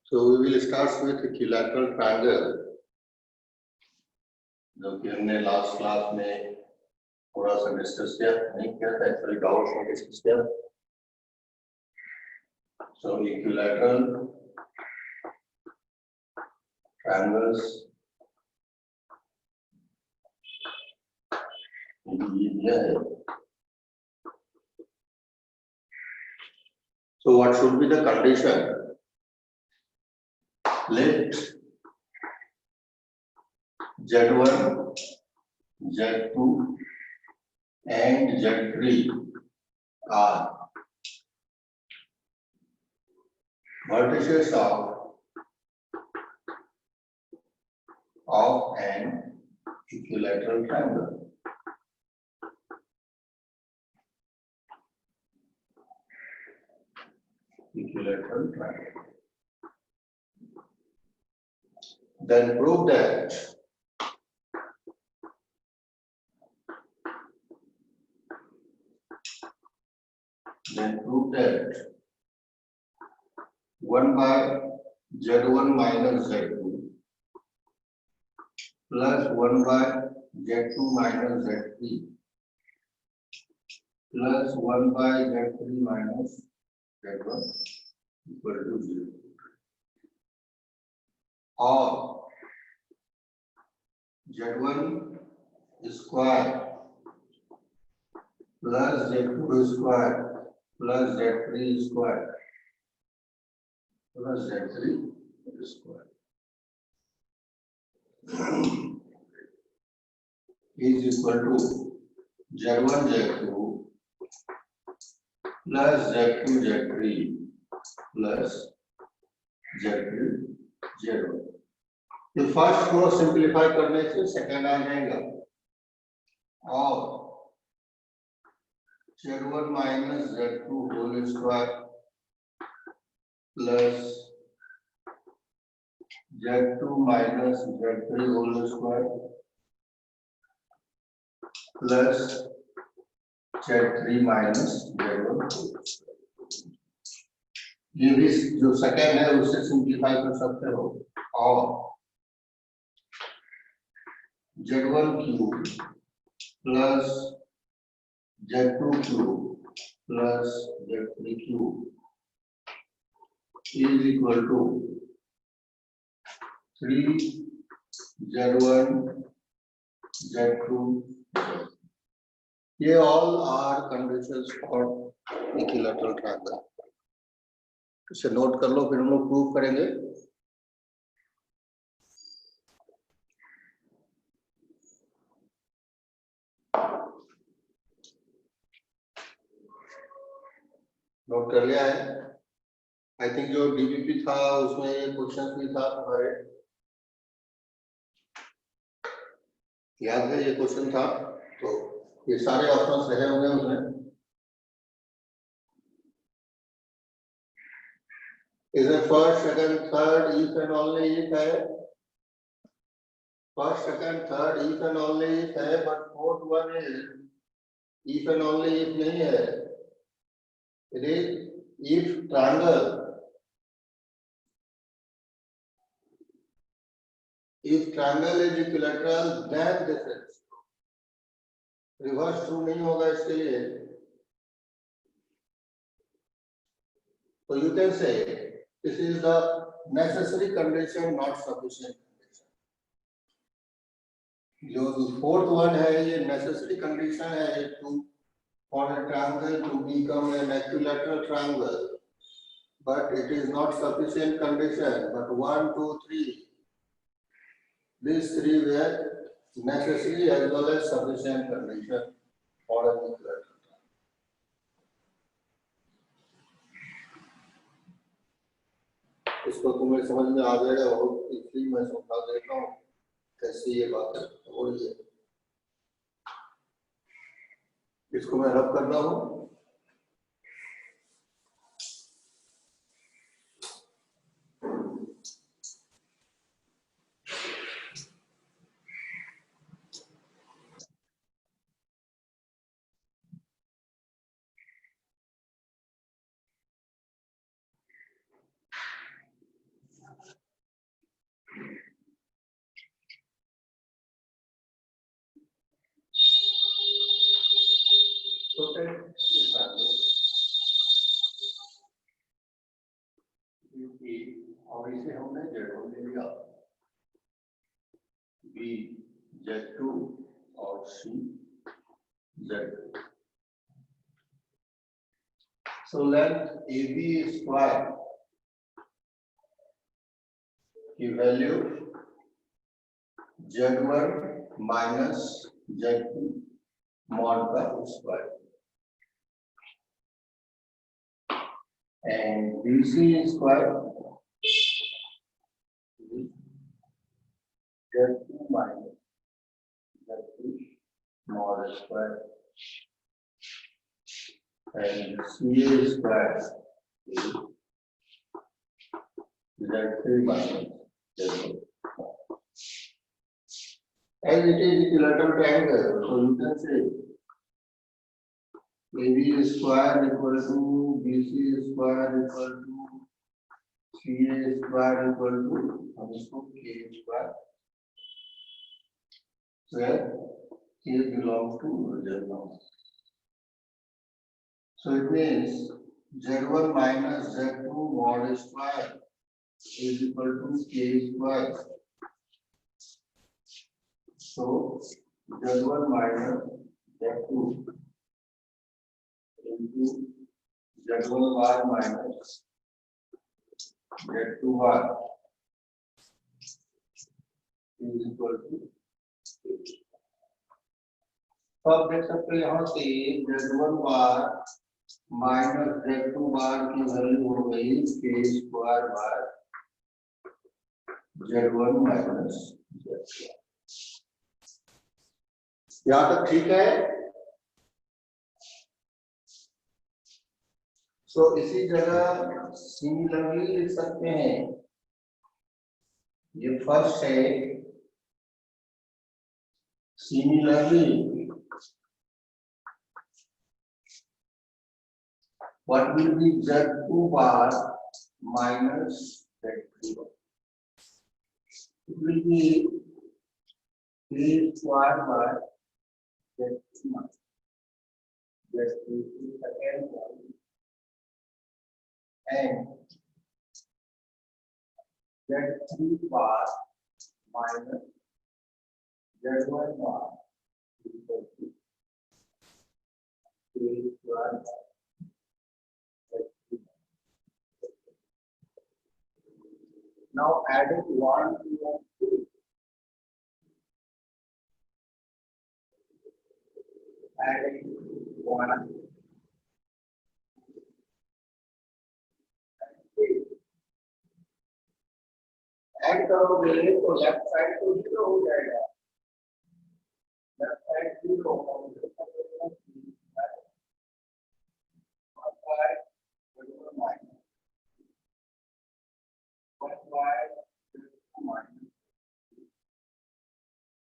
So we will start with equilateral triangle, जो कि हमने लास्ट क्लास में थोड़ा सा डिस्कस किया, नहीं किया था एक्चुअली, डाउट्स में डिस्कस किया. So equilateral triangles, ये दिया है. So what should be the condition? Let Z1, Z2 and Z3 are vertices of an equilateral triangle. Equilateral triangle. Then prove that one by Z1 minus Z2 plus 1 by Z2 minus Z3 plus 1 by Z3 minus Z1 equal to 0. Or Z1 square plus Z2 square plus Z3 square plus Z3 square is equal to Z1 Z2 plus Z2 Z3 plus Z3 Z1. तो first को simplify करने से second आ जाएगा, और Z1 minus Z2 whole square plus Z2 minus Z3 whole square plus Z3 minus Z1. ये भी जो second है उससे सिंप्लीफाई कर सकते हो, और Z1 cube plus Z2 cube plus Z3 cube is equal to 3Z1 Z2. ये all are conditions for equilateral triangle. इसे नोट कर लो, फिर हम लोग प्रूव करेंगे. नोट कर लिया है? आई थिंक जो डीबीपी था उसमें ये क्वेश्चन भी था तुम्हारे, याद है? ये क्वेश्चन था, तो ये सारे ऑप्शंस रहे होंगे उसमें. इसमें first second third if and only if है, first second third if and only if है, but fourth one is if and only if नहीं है. It is if triangle, if triangle is equilateral then this is. Reverse true नहीं होगा इसके लिए. So you can say this is the necessary condition, not sufficient condition. जो fourth one है ये necessary condition है to for a triangle to become an equilateral triangle, but it is not sufficient condition. But 1, 2, 3. These three were necessary as well as sufficient condition for an equilateral triangle. इसको तुम्हें समझ में आ जाएगा, बहुत easily मैं समझा देता हूँ कैसे ये बात हो रही है. इसको मैं रब करता हूँ. और इसे हमने Z1 ले लिया, B Z2 और C Z2. So let AB square की value Z1 minus Z2 mod का square and BC square Z2 minus Z2 mod square and CA square is Z3 minus Z1. As it is equilateral triangle, so you can say AB square equal to BC square equal to CA square equal to हम इसको K square, where K belongs to Z1. So it means Z1 minus Z2 mod square is equal to K square. So Z1 minus Z2 into Z1 bar minus Z2 bar is equal to K. तो आप देख सकते हैं यहाँ से Z1 बार minus Z2 बार की value हो गई K square bar Z1 minus Z2. यहाँ तक ठीक है. सो इसी जगह सिमिलरली लिख सकते हैं. ये फर्स्ट है. Similarly what will be Z2 bar minus Z3 bar? It will be K square bar Z3 minus Z3 second one and Z3 bar minus Z1 bar equal to K square bar. Now adding 1 to 2. Adding 1 and 3. Add करोगे तो left side तो 0 हो जाएगा. Left side 0 होगा.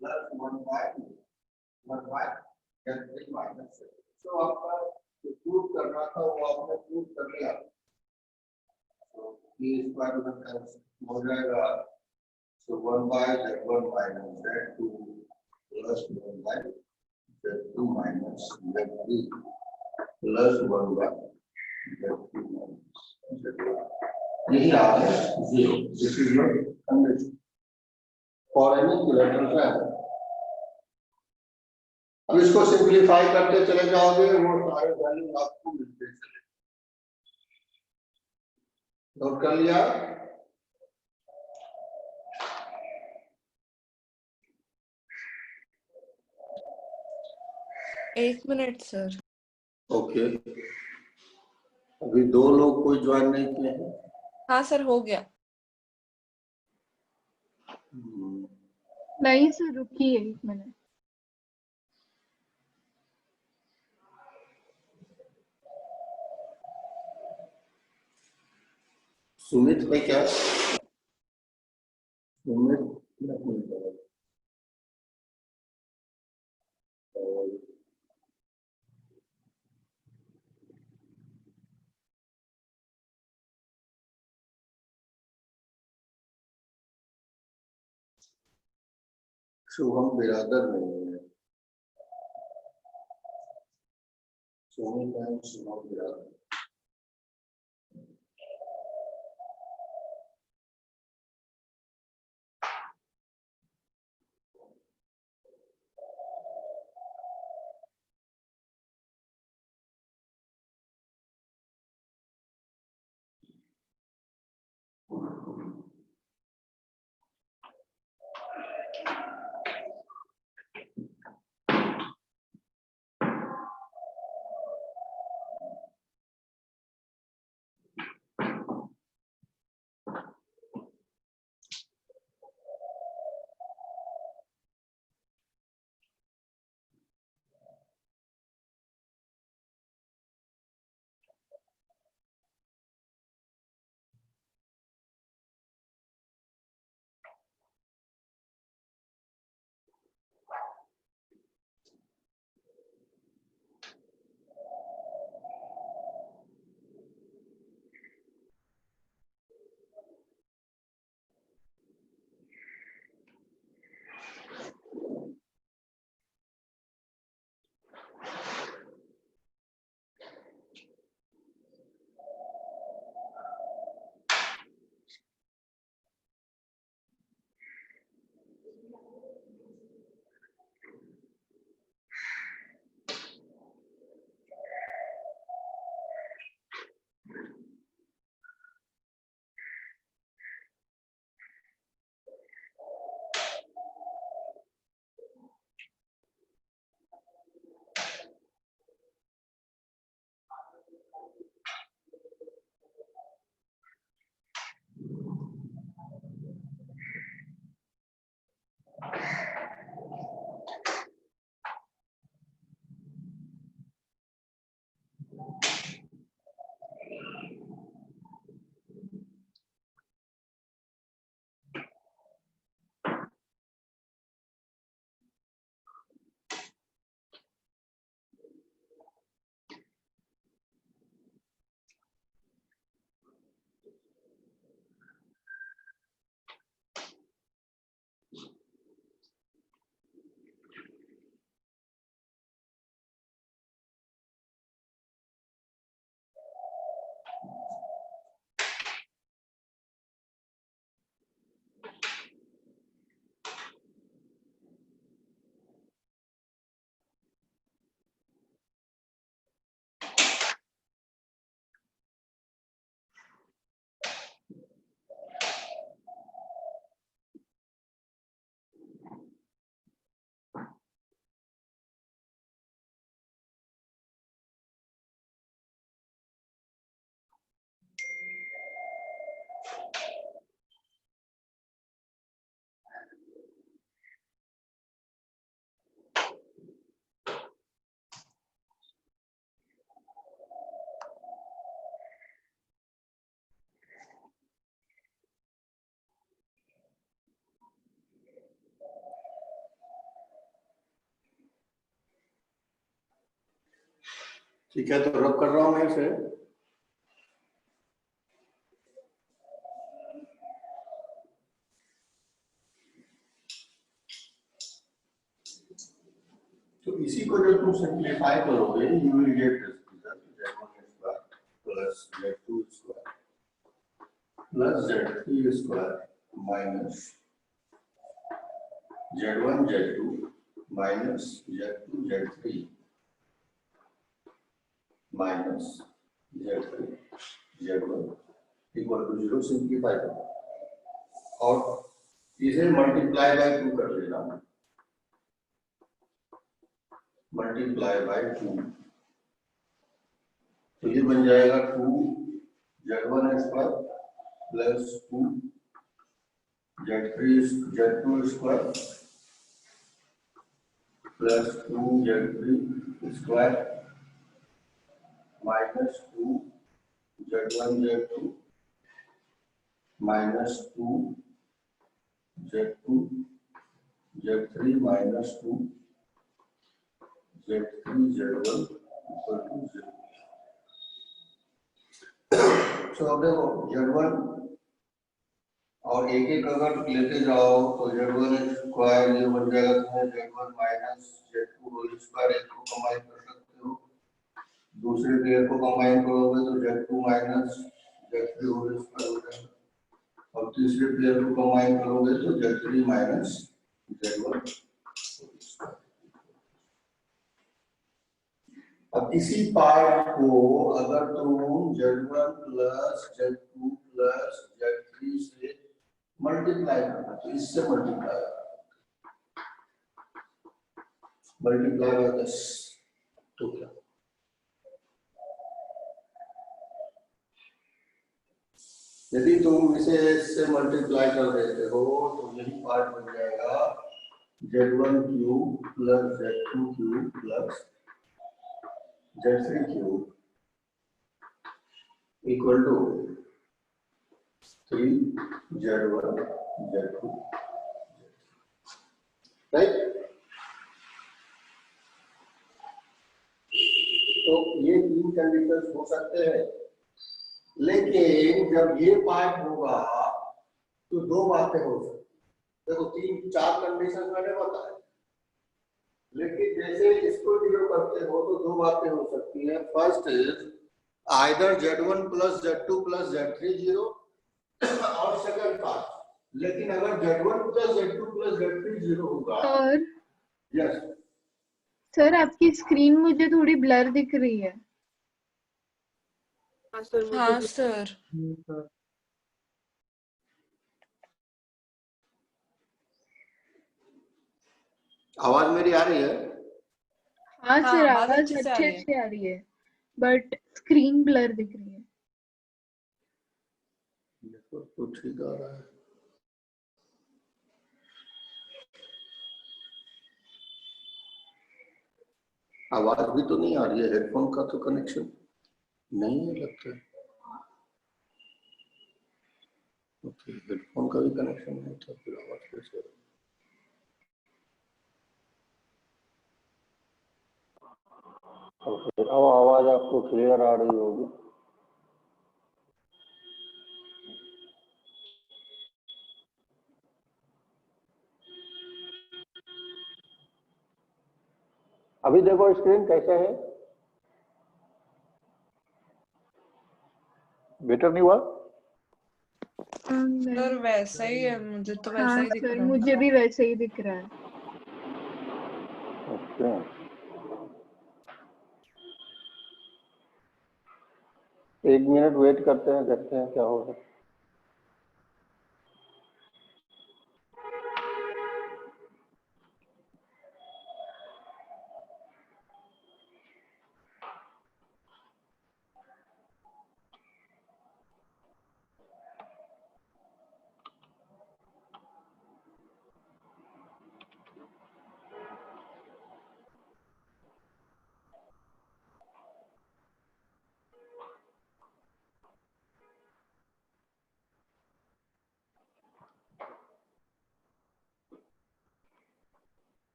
Plus 1 by 1 minus. So आपका जो prove करना था वो आपने प्रूव कर लिया. So ये स्क्वायर रूट हो जाएगा. So 1 by Z1 minus Z2 plus 1 by Z2 minus Z3 plus 1 by Z2 minus Z1. यही आ है 0. This is your condition for any equilateral triangle. अब इसको सिंप्लीफाई करते चले जाओगे वो सारे वैल्यू आपको मिलते चले. नोट कर लिया. एक मिनट सर. ओके. अभी 2 लोग कोई ज्वाइन नहीं किए हैं. हाँ सर हो गया. नहीं सर रुकिए 1 मिनट. सुमित है क्या? सुमित नहीं है. शुभम बिरादर नहीं है. सुमित एंड शुभम बिरादर. ठीक है, तो रब कर रहा हूं मैं इसे। तो इसी को जब तुम सिंप्लीफाई करोगे, you will get z1 plus z2 square plus z3 square minus z1 z2 minus z2 z3 minus z3 z1 equal to 0 simplify करो और इसे मल्टीप्लाई बाय 2 कर लेना, मल्टीप्लाई बाय 2, तो ये बन जाएगा 2 z1 square plus 2 z2 square plus 2 z3 square minus 2 z1 z2 minus 2 z2 z3 minus 2 z3 z1 equal to 0। तो अब देखो z1 और एक एक अगर लेते जाओ तो z1 स्क्वायर ये बन जाएगा, तुम्हें z1 minus z2 whole square, एक को कंबाइन कर सकते हो, दूसरे पेयर को कंबाइन करोगे तो z2 minus z3 whole square हो जाएगा, और तीसरे पेयर को कंबाइन करोगे तो z3 माइनस z1। अब इसी पार्ट को अगर तुम z1 plus z2 plus z3 से मल्टीप्लाई करना, तो इससे मल्टीप्लाई बाय 10, तो क्या यदि तुम इसे इससे मल्टीप्लाई कर देते हो तो यही पार्ट बन जाएगा z1 cube plus z2 cube plus z3 cube equal to 3 z1 z2, right. तो ये तीन कंडीशंस हो सकते हैं, लेकिन जब ये पार्ट होगा तो दो बातें हो सकती। देखो तीन चार कंडीशन मैंने बताया, लेकिन जैसे इसको जीरो करते हो तो दो बातें हो सकती है। First is either z1 plus z2 plus z3 zero, और सेकंड पार्ट, लेकिन अगर z1 plus z2 plus z3 zero होगा। सर यस सर आपकी स्क्रीन मुझे थोड़ी ब्लर दिख रही है। हाँ सर। आवाज मेरी आ रही है? हाँ हाँ, सर आवाज आवाज अच्छे से आ रही अच्छे है। से आ रही है, बट स्क्रीन ब्लर दिख रही है। तो ठीक आ रहा है। आवाज भी तो नहीं आ रही है, हेडफोन का तो कनेक्शन नहीं है लगता है। ओके, हेडफोन का भी कनेक्शन नहीं था, फिर आवाज कैसे? अब आवाज आपको क्लियर आ रही होगी। अभी देखो स्क्रीन कैसे है, बेटर नहीं हुआ? सर वैसा ही है, मुझे तो वैसा हाँ ही दिख सर रहा है। मुझे भी वैसे ही दिख रहा है। ओके, एक मिनट वेट करते हैं, देखते हैं क्या होगा।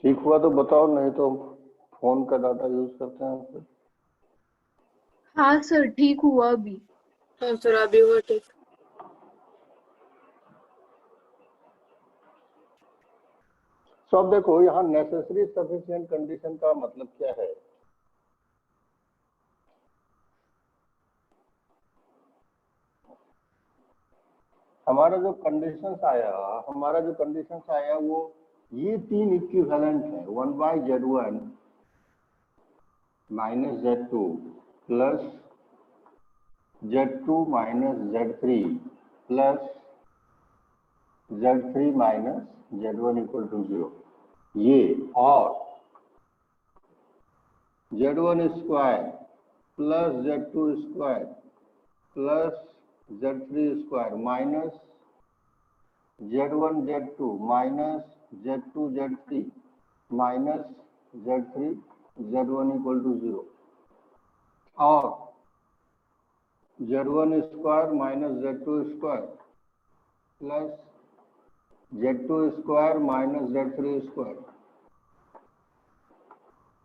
ठीक हुआ तो बताओ, नहीं तो फोन का डाटा यूज करते हैं फिर। हाँ सर, ठीक हुआ अभी। हाँ सर, अभी वो ठीक। तो अब देखो यहाँ नेसेसरी सफिशिएंट कंडीशन का मतलब क्या है। हमारा जो कंडीशंस आया वो ये तीन इक्विवेलेंट है, 1/Z1 minus Z2 plus Z2 minus Z3 plus Z3 minus Z1 equal to 0, ये और Z1 square plus Z2 square plus Z3 square minus Z1 Z2 minus Z2 Z3 minus Z3 Z1 equal to 0 और Z1 square minus Z2 square plus Z2 square minus Z3 square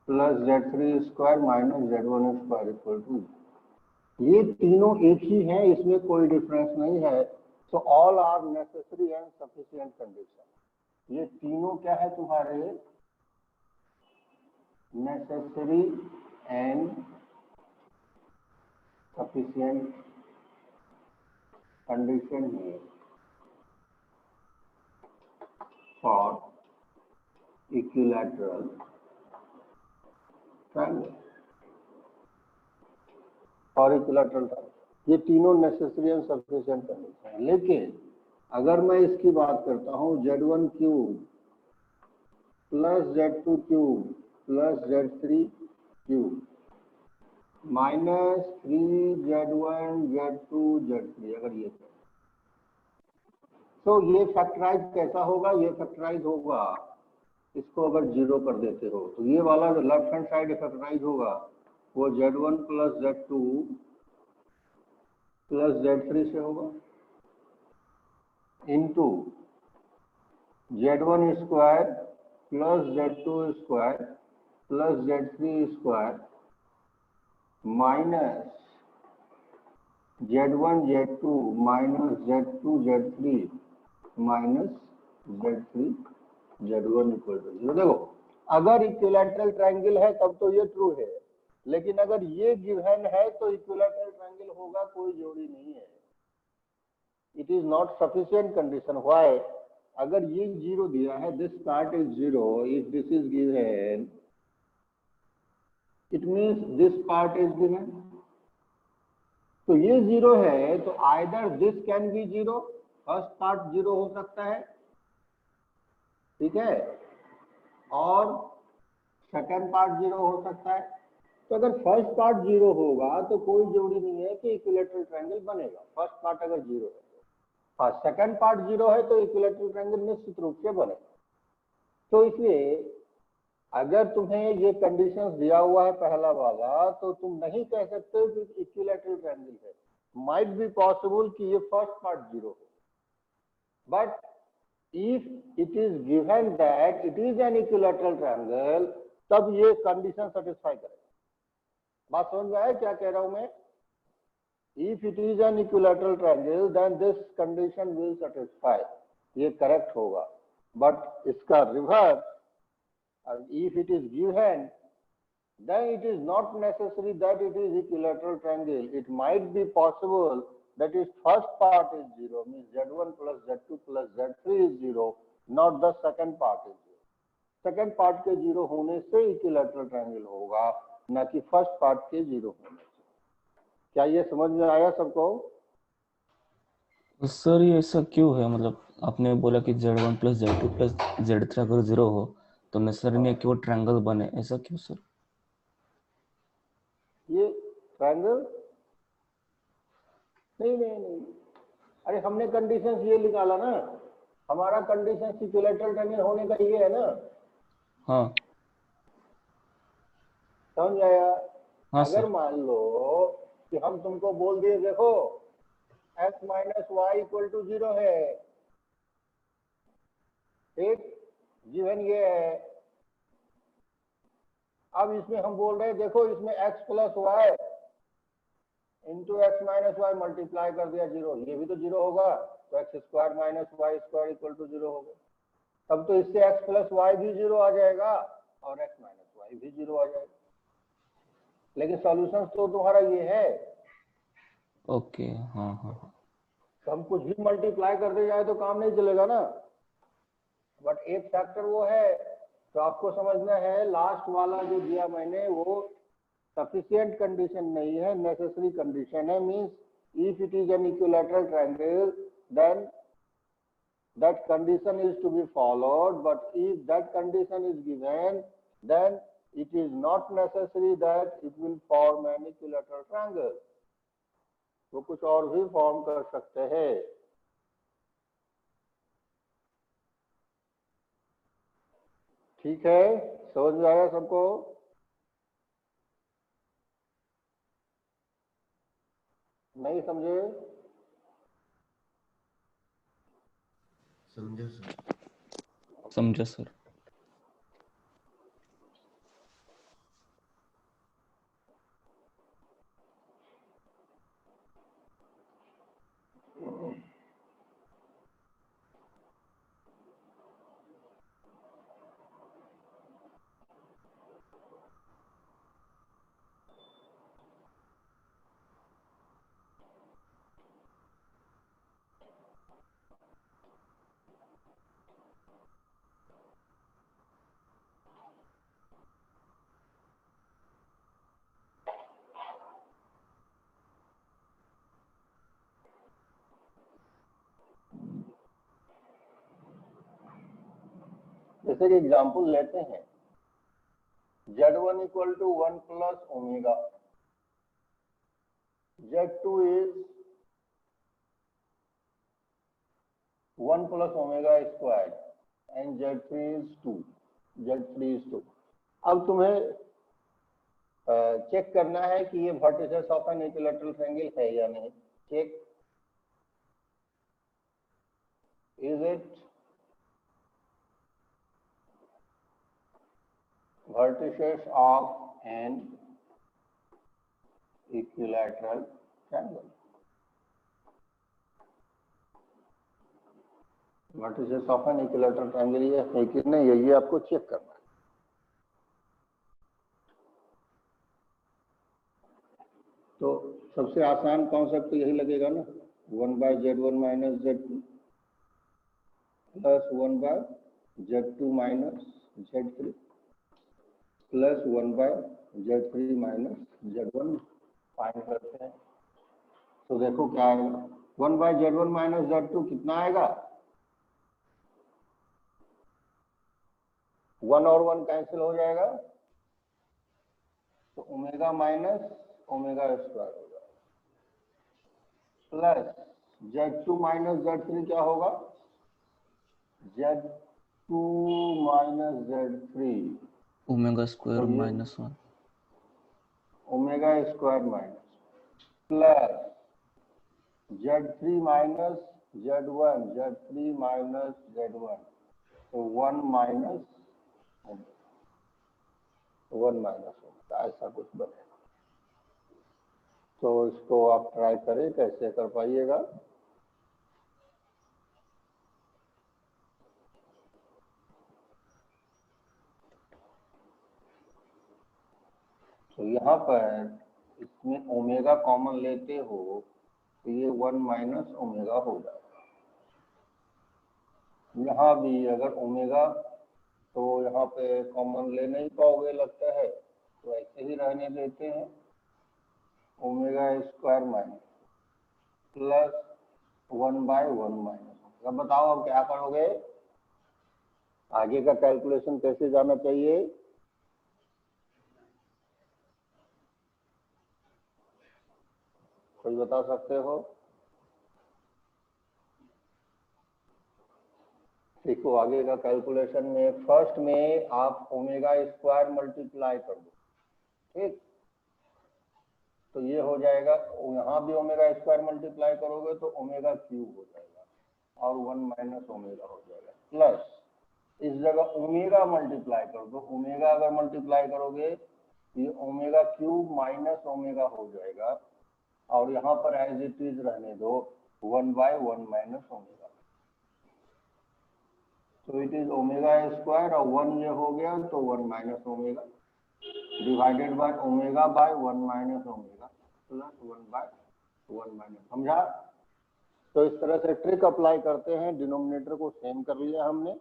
plus Z3 square minus Z1 square equal to, ये तीनों एक ही हैं, इसमें कोई difference नहीं है। So all are necessary and sufficient condition. ये तीनों क्या है तुम्हारे नेसेसरी एंड सफिशिएंट कंडीशन है फॉर इक्विलैटरल ट्रायंगल। और इक्विलैटरल ट्रायंगल ये तीनों नेसेसरी एंड सफिशिएंट कंडीशन है। लेकिन अगर मैं इसकी बात करता हूँ Z1 cube plus Z2 cube plus Z3 cube minus 3Z1 Z2 Z3, अगर ये तो ये फैक्टराइज कैसा होगा, ये फैक्टराइज होगा, इसको अगर 0 कर देते हो तो ये वाला जो लेफ्ट हैंड साइड फैक्टराइज होगा वो Z1 plus Z2 plus Z3 से होगा into Z1 square plus Z2 square plus Z3 square minus Z1 Z2 minus Z2 Z3 minus Z3 Z1 equal to 0। देखो अगर इक्विलैटरल ट्रायंगल है तब तो ये ट्रू है, लेकिन अगर ये गिवन है तो इक्विलैटरल ट्रायंगल होगा, कोई जोड़ी नहीं है। It is not sufficient condition. Why? अगर ये 0 दिया है, this part is 0, if this is given it means this part is given, तो ये 0 है तो either this can be 0, first part 0 हो सकता है, ठीक है, और सेकंड पार्ट 0 हो सकता है। तो अगर फर्स्ट पार्ट 0 होगा तो कोई जरूरी नहीं है कि इक्विलैटरल ट्रायंगल बनेगा, फर्स्ट पार्ट अगर 0 है। हाँ, सेकंड पार्ट 0 है तो इक्विलैटरल ट्रायंगल निश्चित रूप से बनेगा। तो इसलिए अगर तुम्हें ये कंडीशंस दिया हुआ है पहला वाला, तो तुम नहीं कह सकते कि इक्विलैटरल ट्रायंगल है। माइट बी पॉसिबल कि ये फर्स्ट पार्ट 0 हो, but if it is given that it is an equilateral triangle, तब ये कंडीशन सेटिस्फाई करेगा। बात समझ में आया क्या कह रहा हूं मैं? If it is an equilateral triangle, then this condition will satisfy, ये करेक्ट होगा। बट इसका reverse, if it is given, then it is not necessary that it is equilateral triangle. It might be possible that its first part is 0, means Z1 plus Z2 plus Z3 is 0, not the second part is 0. Second part के 0 होने से equilateral triangle होगा, ना कि first part के 0 होने से। क्या ये समझ में आया सबको? सर ये ऐसा क्यों है? मतलब आपने बोला कि Z1 plus Z2 plus Z3 अगर 0 हो तो नेसेसरी नहीं है कि वो ट्रायंगल बने, ऐसा क्यों सर? ये ट्रायंगल नहीं, अरे हमने कंडीशंस ये निकाला ना, हमारा कंडीशन इक्विलैटरल ट्रायंगल होने का ये है ना। हाँ समझ आया? हाँ अगर सर। मान लो कि हम तुमको बोल दिए देखो x minus y equal to 0 है, एक जीवन ये है, अब इसमें हम बोल रहे हैं देखो इसमें x plus y into x minus y multiply कर दिया 0, ये भी तो 0 होगा, तो x square minus y square equal to 0 होगा। तब तो इससे x प्लस वाई भी 0 आ जाएगा और x माइनस वाई भी 0 आ जाएगा। लेकिन सॉल्यूशन तो तुम्हारा ये है। ओके, हाँ हाँ हाँ। तो हम कुछ भी मल्टीप्लाई करते जाए तो काम नहीं चलेगा ना। बट एक फैक्टर वो है, तो आपको समझना है लास्ट वाला जो दिया मैंने वो सफिशिएंट कंडीशन नहीं है, नेसेसरी कंडीशन है। Means if it is an equilateral triangle then that condition is to be followed, but if that condition is given then it is not necessary that it will form an equilateral triangle, वो कुछ और भी form कर सकते हैं। ठीक है, समझ में आया सबको? नहीं समझे? समझा सर। समझा सर। जैसे कि एग्जांपल लेते हैं, Z1 equal to 1 plus omega, Z2 is 1 plus omega square and Z3 is 2, Z3 is 2। अब तुम्हें चेक करना है कि ये vertices of an equilateral triangle है या नहीं। Check, is it vertices of an equilateral triangle, vertices of an equilateral triangle ये है कि नहीं, ये आपको चेक करना है। तो सबसे आसान कॉन्सेप्ट तो यही लगेगा ना, 1/Z1 minus Z2 plus 1/Z2 minus Z3 plus 1/Z3 minus Z1 find करते हैं। तो देखो क्या आएगा, 1/Z1 माइनस Z2 कितना आएगा, 1 और 1 कैंसिल हो जाएगा, तो ओमेगा माइनस ओमेगा स्क्वायर हो जाएगा, प्लस Z2 माइनस Z3 क्या होगा, Z2 minus Z3 omega square minus 1, omega square minus plus Z3 minus Z1, Z3 minus Z1, तो 1 माइनस होता, ऐसा कुछ बनेगा। तो इसको आप ट्राई करें, कैसे कर पाइएगा। तो यहाँ पर इसमें ओमेगा कॉमन लेते हो तो ये 1 माइनस ओमेगा हो जाएगा। यहाँ भी अगर ओमेगा, तो यहाँ पे कॉमन ले नहीं पाओगे लगता है, तो ऐसे ही रहने देते हैं, omega square minus plus 1/1 minus. अब बताओ अब क्या करोगे, आगे का कैलकुलेशन कैसे जाना चाहिए। कोई बता सकते हो? देखो आगे का कैलकुलेशन में फर्स्ट में आप ओमेगा स्क्वायर मल्टीप्लाई कर दो, ठीक, तो ये हो जाएगा, यहाँ भी ओमेगा स्क्वायर मल्टीप्लाई करोगे तो ओमेगा क्यूब हो जाएगा और 1 माइनस ओमेगा हो जाएगा, प्लस इस जगह ओमेगा मल्टीप्लाई कर दो, ओमेगा अगर मल्टीप्लाई करोगे ये ओमेगा क्यूब माइनस ओमेगा हो जाएगा, और यहाँ पर एज इट इज रहने दो 1/1 माइनस ओमेगा, तो इट इज ओमेगा स्क्वायर, और 1 ये हो गया तो 1 minus omega divided by omega by 1 minus omega plus 1/1 minus. समझा? तो इस तरह से ट्रिक अप्लाई करते हैं, डिनोमिनेटर को सेम कर लिया हमने।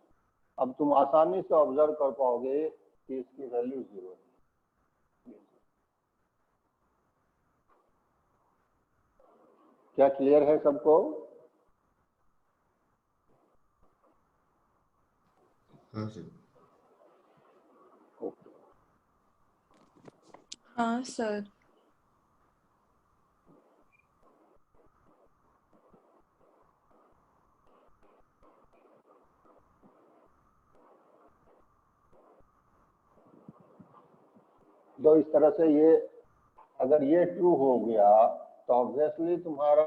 अब तुम आसानी से ऑब्जर्व कर पाओगे कि इसकी वैल्यू 0 है। क्या क्लियर है सबको? हाँ सर। ओके। हाँ सर। तो इस तरह से ये अगर ये ट्रू हो गया तो ऑब्वियसली तुम्हारा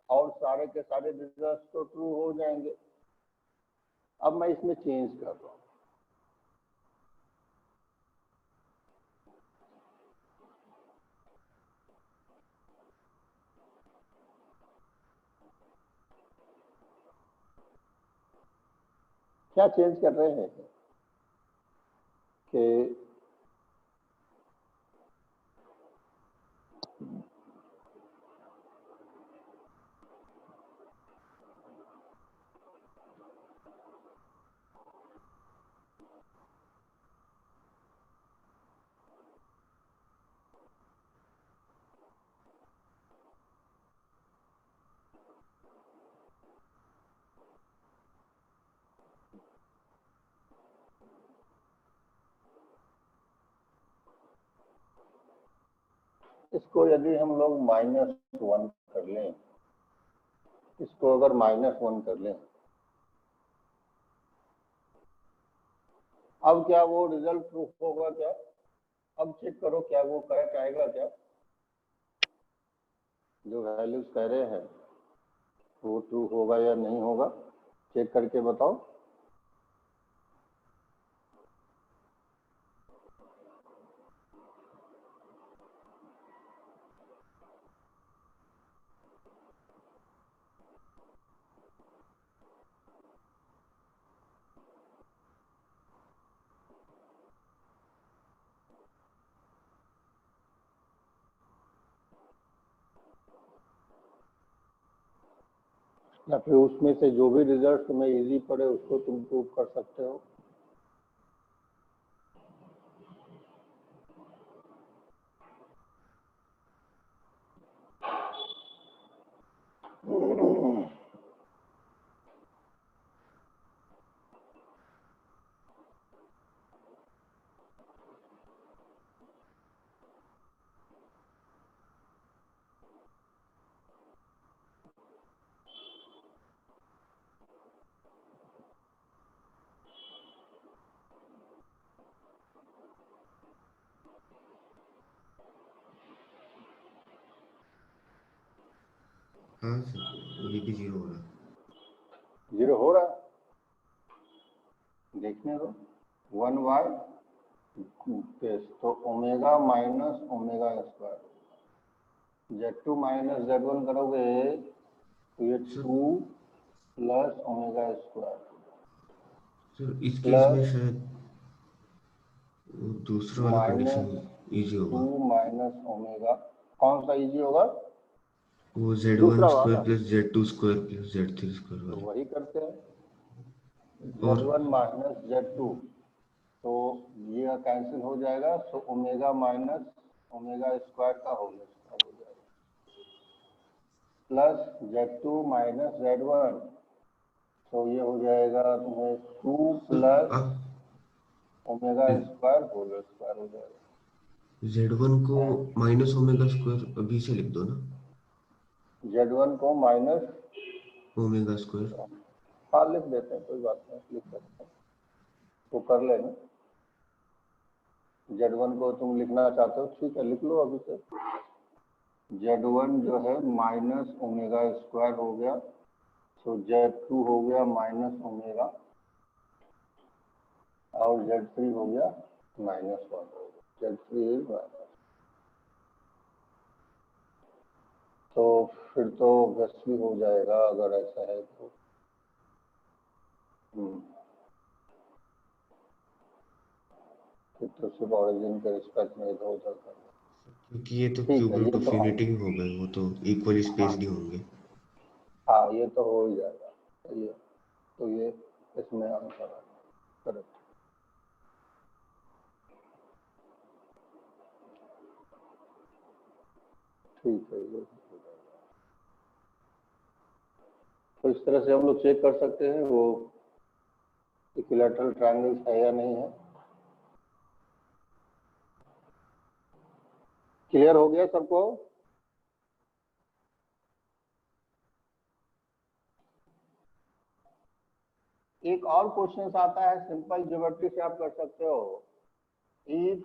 और सारे के सारे रिजल्ट तो ट्रू हो जाएंगे। अब मैं इसमें चेंज कर रहा हूँ, क्या चेंज कर रहे हैं कि इसको यदि हम लोग -1 कर लें, इसको अगर -1 कर लें, अब क्या वो रिजल्ट ट्रू होगा क्या? अब चेक करो क्या वो करेक्ट आएगा क्या? जो वैल्यूज कह रहे हैं वो ट्रू होगा या नहीं होगा, चेक करके बताओ। या फिर उसमें से जो भी रिजल्ट तुम्हें इजी पड़े उसको तुम प्रूव कर सकते हो। हाँ सर, ये भी 0 हो रहा है। 0 हो रहा है, देखने दो। 1/, तो omega minus omega square, Z2 minus Z1 करोगे तो ये 2 प्लस ओमेगा स्क्वायर सर इस केस प्लस में शायद वो दूसरा वाला कंडीशन इजी होगा। 2 माइनस ओमेगा, कौन सा इजी होगा? वो Z1 दूसरा स्क्वायर वाला, plus Z2 square plus Z3 square तो वाला। वही करते हैं। और Z1 माइनस Z2, तो ये कैंसिल हो जाएगा, तो ओमेगा माइनस ओमेगा स्क्वायर का होल स्क्वायर हो जाएगा, प्लस Z2 माइनस Z1, तो ये हो जाएगा तुम्हें 2 सर प्लस आप ओमेगा स्क्वायर होल स्क्वायर हो जाएगा। Z1 को माइनस ओमेगा स्क्वायर अभी से लिख दो ना, Z1 को माइनस ओमेगा स्क्वायर। हाँ लिख देते हैं, कोई बात नहीं, लिख सकते हैं, तो कर लेना। Z1 को तुम लिखना चाहते हो, ठीक है लिख लो अभी से। Z1 जो है माइनस ओमेगा स्क्वायर हो गया, तो Z2 हो गया माइनस ओमेगा और Z3 हो गया -1, Z3 इज माइनस। तो फिर तो ऑब्वियसली हो जाएगा अगर ऐसा है तो। फिर तो सिर्फ ऑरिजिन के रिस्पेक्ट में इधर उधर कर। क्योंकि ये तो ठीक क्यूब है, रूट ये ऑफ तो यूनिटी हो गए, वो तो इक्वली स्पेस्ड ही होंगे। हाँ, ये तो हो ही जाएगा। सही है, तो ये इसमें आंसर है, करेक्ट। ठीक है, ये हो जाएगा। तो इस तरह से हम लोग चेक कर सकते हैं वो इक्विलैटरल ट्रायंगल्स है या नहीं है। क्लियर हो गया सबको? एक और क्वेश्चन आता है, सिंपल ज्योमेट्री से आप कर सकते हो। If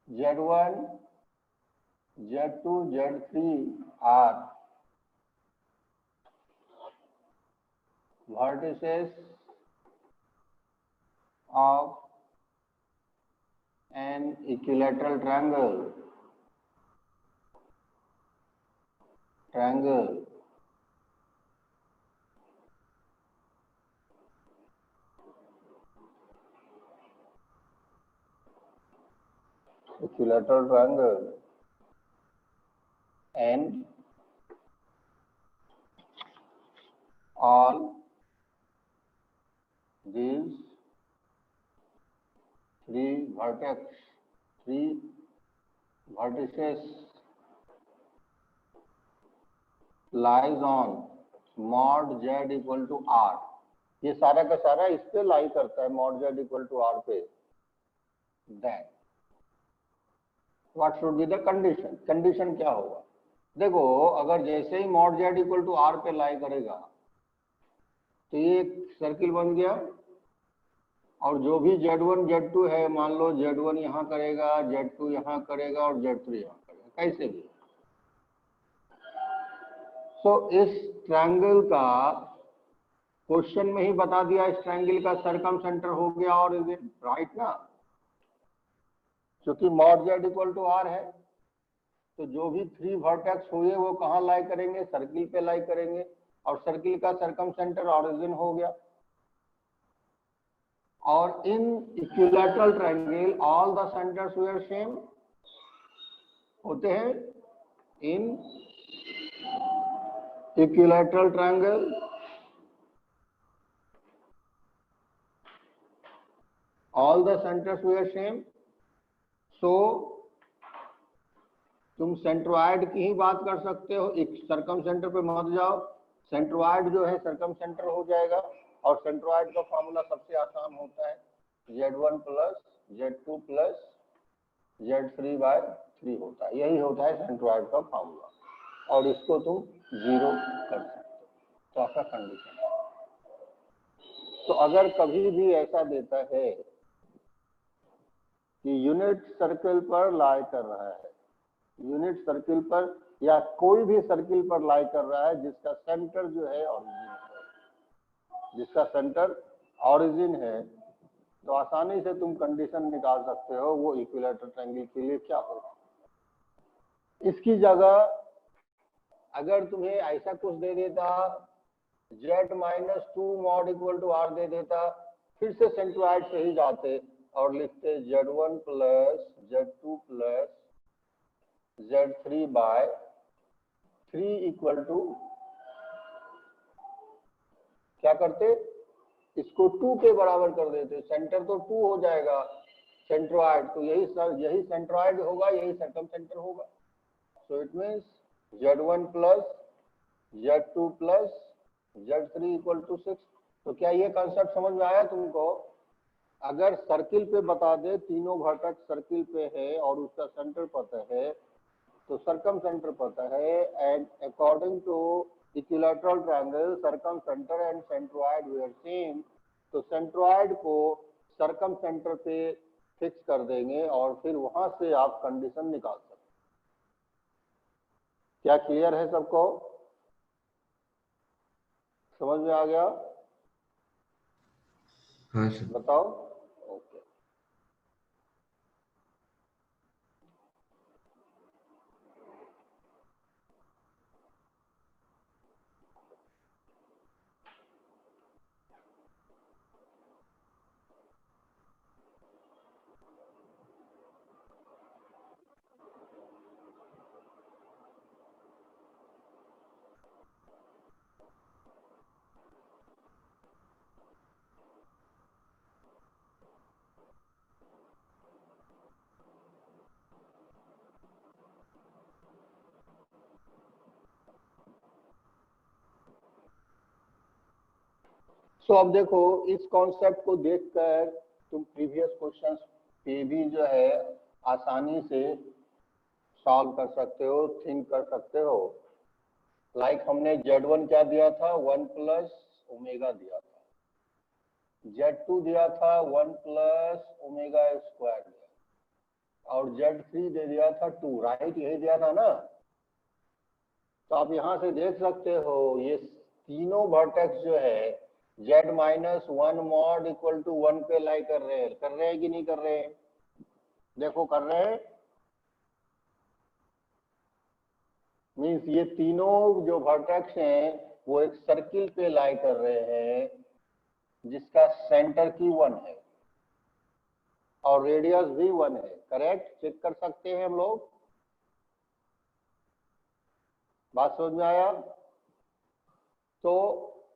Z1, Z2, Z3 are vertices of an equilateral triangle, equilateral triangle, and all these three vertices lies on mod Z equal to R। ये सारा का सारा इस पे लाई करता है, mod Z equal to R पे। Then what should be the condition? Condition क्या होगा? देखो, अगर जैसे ही mod Z equal to R पे लाई करेगा तो ये एक सर्किल बन गया, और जो भी Z1 Z2 है, मान लो Z1 यहाँ करेगा, Z2 यहाँ करेगा और Z3 यहाँ करेगा, कैसे भी। तो इस ट्रायंगल का क्वेश्चन में ही बता दिया, इस ट्रायंगल का सरकम सेंटर हो गया और राइट ना, क्योंकि mod Z equal to R है। तो जो भी 3 वर्टेक्स हुए वो कहाँ लाई करेंगे? सर्किल पे लाई करेंगे, और सर्किल का सरकम सेंटर ऑरिजिन हो गया। और in equilateral triangle all the centres were same होते हैं। In equilateral triangle all the centers were same। so तुम सेंट्रोइड की ही बात कर सकते हो, एक सरकम सेंटर पे मत जाओ। सेंट्रोइड जो है सरकम सेंटर हो जाएगा, और सेंट्रोइड का फॉर्मूला सबसे आसान होता है Z1 plus Z2 plus Z3/3 होता है, यही होता है सेंट्रोइड का फॉर्मूला, और इसको तुम 0 कर सकते हो। तो आपका कंडीशन है। तो अगर कभी भी ऐसा देता है कि यूनिट सर्किल पर लाई कर रहा है, यूनिट सर्किल पर या कोई भी सर्किल पर लाई कर रहा है जिसका सेंटर जो है ऑरिजिन है, जिसका सेंटर ऑरिजिन है, तो आसानी से तुम कंडीशन निकाल सकते हो वो इक्विलैटरल ट्रायंगल के लिए क्या होगा। इसकी जगह अगर तुम्हें ऐसा कुछ दे देता, Z-2 mod equal to R दे देता, फिर से सेंट्रोइड से ही जाते और लिखते Z1 plus Z2 plus Z3/3 equal to, क्या करते? इसको 2 के बराबर कर देते, सेंटर तो 2 हो जाएगा सेंट्रोइड, तो यही सेंट्रोइड होगा, यही सरकम सेंटर होगा। So it means Z1 plus Z2 plus Z3 equal to 6। तो क्या ये कॉन्सेप्ट समझ में आया तुमको? अगर सर्किल पे बता दे, तीनों वर्टेक्स सर्किल पे है और उसका सेंटर पता है, तो सरकम सेंटर पता है, and according to equilateral triangle circumcentre and centroid were same, तो सेंट्रोइड को सरकम सेंटर पे फिक्स कर देंगे और फिर वहां से आप कंडीशन निकाल सकते। क्या क्लियर है सबको? समझ में आ गया? हाँ सर। बताओ। ओके, सो अब देखो, इस कॉन्सेप्ट को देखकर तुम प्रीवियस क्वेश्चंस पे भी जो है आसानी से सॉल्व कर सकते हो, थिंक कर सकते हो। लाइक हमने Z1 क्या दिया था, 1 प्लस ओमेगा दिया था, Z2 दिया था 1 प्लस ओमेगा स्क्वायर दिया, और Z3 दे दिया था 2, राइट, यही दिया था ना। तो आप यहाँ से देख सकते हो ये तीनों वर्टेक्स जो है Z minus 1 mod equal to 1 पे लाई कर रहे हैं कि नहीं कर रहे हैं? देखो कर रहे हैं। मीन्स ये तीनों जो वर्टेक्स हैं वो एक सर्किल पे लाई कर रहे हैं जिसका सेंटर की 1 है और रेडियस भी 1 है। करेक्ट, चेक कर सकते हैं हम लोग। बात समझ में आया? तो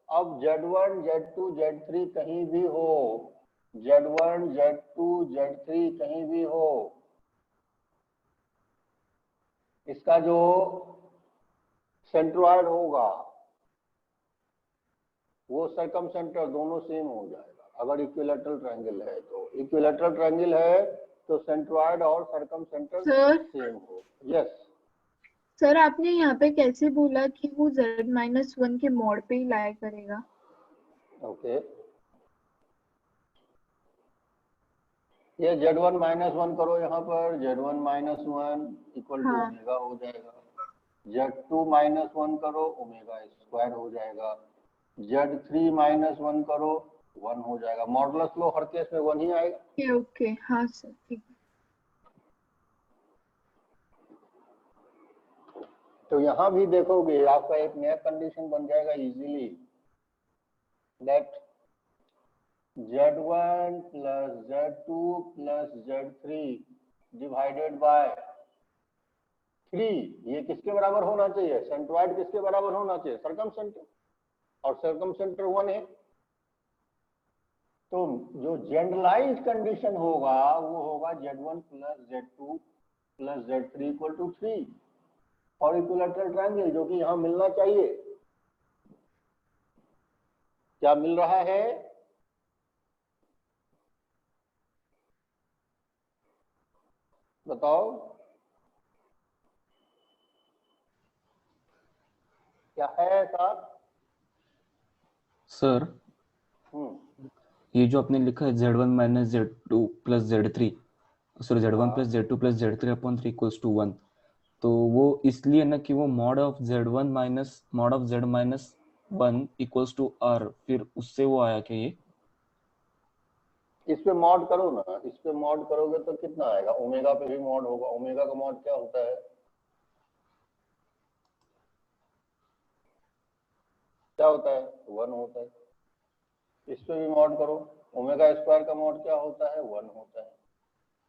अब Z1, Z2, Z3 कहीं भी हो, Z1, Z2, Z3 कहीं भी हो, इसका जो सेंट्रॉइड होगा वो सरकम सेंटर दोनों सेम हो जाएगा। अगर इक्विलैटरल ट्रायंगल है तो, इक्विलैटरल ट्रायंगल है तो सेंट्रॉइड और सरकम सेंटर सर सेम हो। यस सर, आपने यहाँ पे कैसे बोला कि वो Z-1 के मॉड पे ही लाई करेगा? ओके, ये Z1 माइनस 1 करो, यहाँ पर Z1 माइनस 1 इक्वल टू हाँ। ओमेगा हो जाएगा, Z2 माइनस 1 करो ओमेगा स्क्वायर हो जाएगा, Z3 माइनस 1 करो 1 हो जाएगा। मॉडुलस लो हर केस में 1 ही आएगा। ओके ओके, हाँ सर, ठीक है। तो यहाँ भी देखोगे आपका एक नया कंडीशन बन जाएगा easily, that Z1 plus Z2 plus Z3 divided by 3, ये किसके बराबर होना चाहिए? सेंट्रॉइड किसके बराबर होना चाहिए? सरकम सेंटर, और सरकम सेंटर 1 है। तो जो जनरलाइज कंडीशन होगा वो होगा Z1 plus Z2 plus Z3 equal to 3 और इक्विलैटरल ट्रायंगल, जो कि यहाँ मिलना चाहिए। क्या मिल रहा है? बताओ क्या है ऐसा? सर हम्म, ये जो आपने लिखा है Z1 minus Z2 plus Z3, sorry Z1 plus Z2 plus Z3 upon 3 equals to 1, तो वो इसलिए ना कि वो mod of Z1 minus mod of Z minus 1 equals to R, फिर उससे वो आया क्या ये? इस पे मॉड करो ना, इस पे मॉड करोगे तो कितना आएगा? ओमेगा पे भी मॉड होगा। ओमेगा का मॉड क्या होता है? क्या होता है? 1 होता है। इस पे भी मॉड करो, ओमेगा स्क्वायर का मॉड क्या होता है? 1 होता है।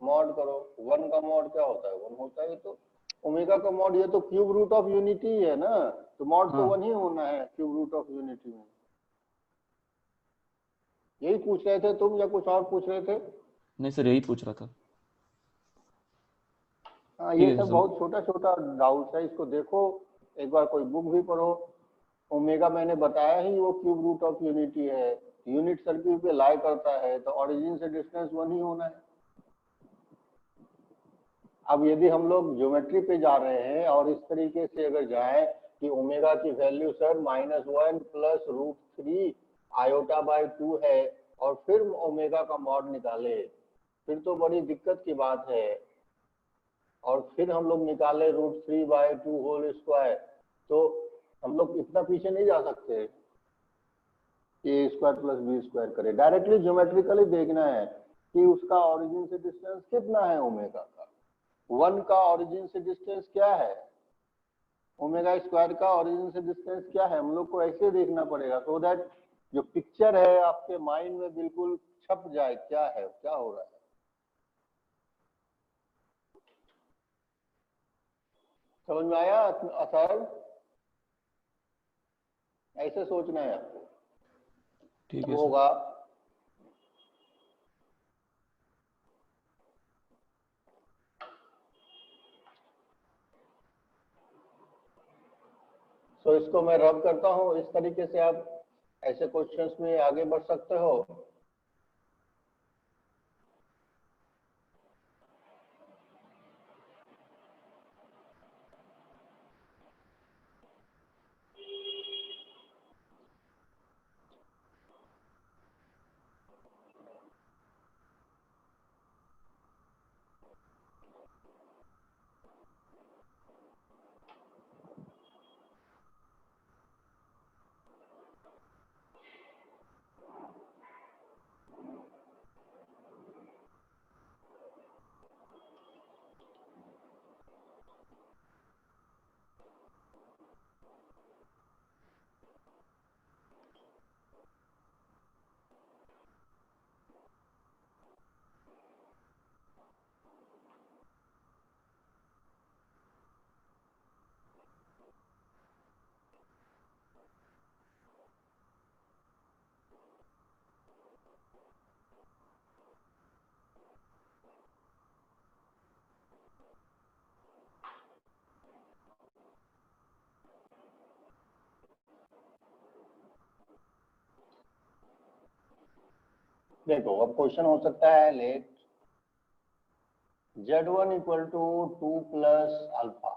मॉड करो, 1 का मॉड क्या होता है? 1 होता है। तो ओमेगा का मॉड, ये तो क्यूब रूट ऑफ यूनिटी है ना, तो मॉड तो हाँ 1 ही होना है क्यूब रूट ऑफ यूनिटी में। यही पूछ रहे थे तुम या कुछ और पूछ रहे थे? नहीं सर, यही पूछ रहा था। हाँ, ठीक ये है सब सर। बहुत छोटा छोटा डाउट है, इसको देखो एक बार, कोई बुक भी पढ़ो। ओमेगा मैंने बताया ही वो क्यूब रूट ऑफ यूनिटी है, यूनिट सर्किल पे लाई करता है, तो ऑरिजिन से डिस्टेंस 1 ही होना है। अब यदि हम लोग ज्योमेट्री पे जा रहे हैं और इस तरीके से अगर जाएं कि ओमेगा की value sir -1 plus √3 iota by 2 है और फिर ओमेगा का मॉड निकाले, फिर तो बड़ी दिक्कत की बात है। और फिर हम लोग निकाले √3/2 होल स्क्वायर, तो हम लोग इतना पीछे नहीं जा सकते। ए स्क्वायर प्लस बी स्क्वायर करे। डायरेक्टली ज्योमेट्रिकली देखना है कि उसका ओरिजिन से डिस्टेंस कितना है ओमेगा का। 1 का ओरिजिन से डिस्टेंस क्या है, ओमेगा स्क्वायर का ओरिजिन से डिस्टेंस क्या है, हम लोग को ऐसे देखना पड़ेगा सो दैट जो पिक्चर है आपके माइंड में बिल्कुल छप जाए क्या है, क्या हो रहा है। समझ में आया असर? ऐसे सोचना है आपको। ठीक अब है सर। होगा तो इसको मैं रब करता हूं। इस तरीके से आप ऐसे क्वेश्चंस में आगे बढ़ सकते हो। देखो अब क्वेश्चन हो सकता है let Z1 equal to 2 plus alpha,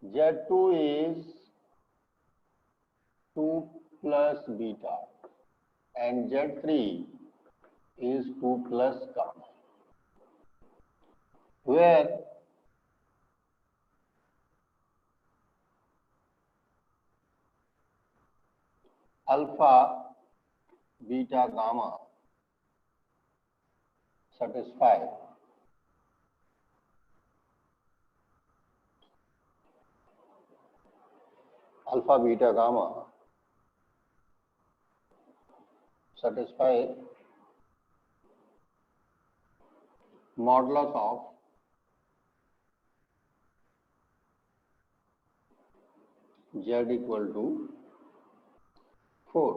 Z2 is 2 plus beta and Z3 is 2 plus gamma, where alpha, beta, gamma satisfy alpha, beta, gamma satisfy modulus of Z equal to 4।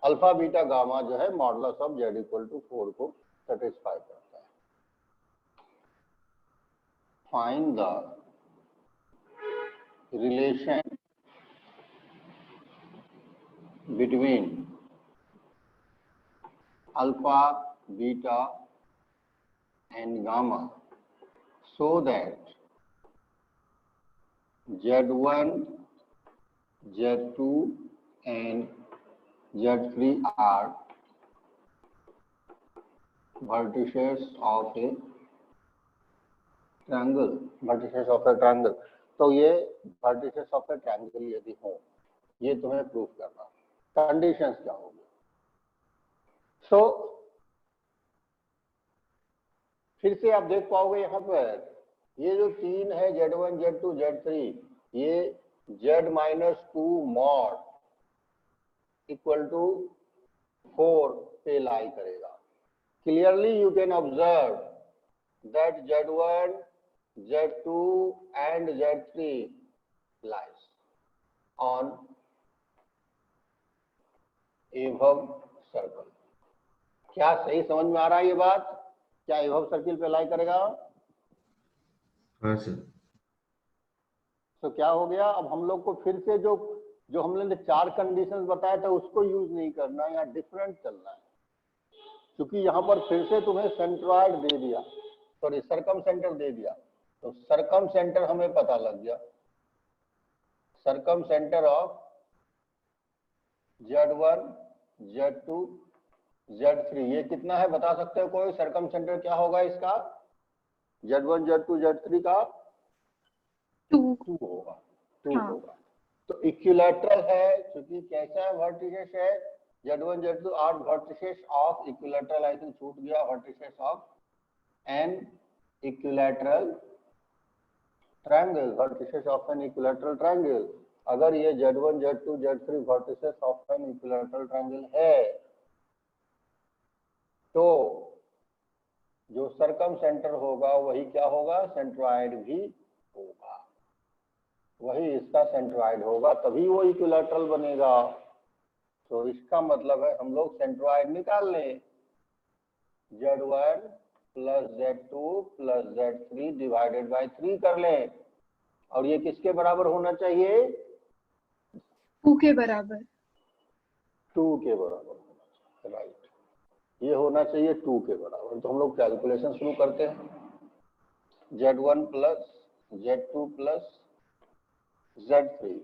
Alpha beta gamma जो है modulus of Z equal to 4 को satisfy करता है। Find the relation between alpha, beta and gamma so that Z1, Z2 and Z3 are vertices of a triangle, vertices of a triangle। तो ये vertices of a triangle यदि हो, ये तुम्हें proof करना। कंडीशंस क्या होंगे? सो फिर से आप देख पाओगे यहाँ पर ये जो 3 है Z1, Z2, Z3, ये Z minus 2 mod equal to 4 पे लाई करेगा। Clearly you can observe that Z1, Z2 and Z3 lies on above circle. क्या सही समझ में आ रहा है ये बात? क्या एबव सर्किल पे लाई करेगा? हाँ सर। तो क्या हो गया? अब हम लोग को फिर से जो हम लोग ने 4 कंडीशंस बताया था उसको यूज नहीं करना है, यहाँ डिफरेंट चलना है। क्योंकि यहाँ पर फिर से तुम्हें सेंट्रॉइड दे दिया, सॉरी सरकम सेंटर दे दिया, तो सरकम सेंटर हमें पता लग गया। सरकम centre of Z1, Z2, Z3 ये कितना है बता सकते हो कोई? सरकम सेंटर क्या होगा इसका? Z1, Z2, Z3 का 2 2 होगा, 2 हाँ। होगा। तो इक्विलैटरल है, क्योंकि कैसा वर्टिसेस है, Z1 Z2 are vertices of equilateral, I think छूट गया, vertices of an equilateral triangle, vertices of an equilateral triangle. अगर ये Z1 Z2 Z3 vertices of an equilateral triangle है, तो जो सरकम सेंटर होगा वही क्या होगा, सेंट्रॉइड भी होगा, वही इसका सेंट्रॉइड होगा, तभी वो इक्विलैटरल बनेगा। तो इसका मतलब है हम लोग सेंट्रॉइड निकाल लें, Z1 plus Z2 plus Z3 divided by 3 कर लें, और ये किसके बराबर होना चाहिए, 2 के बराबर। 2 के बराबर होना चाहिए, राइट, ये होना चाहिए 2 के बराबर। तो हम लोग कैलकुलेशन शुरू करते हैं, Z1 plus Z2 plus Z3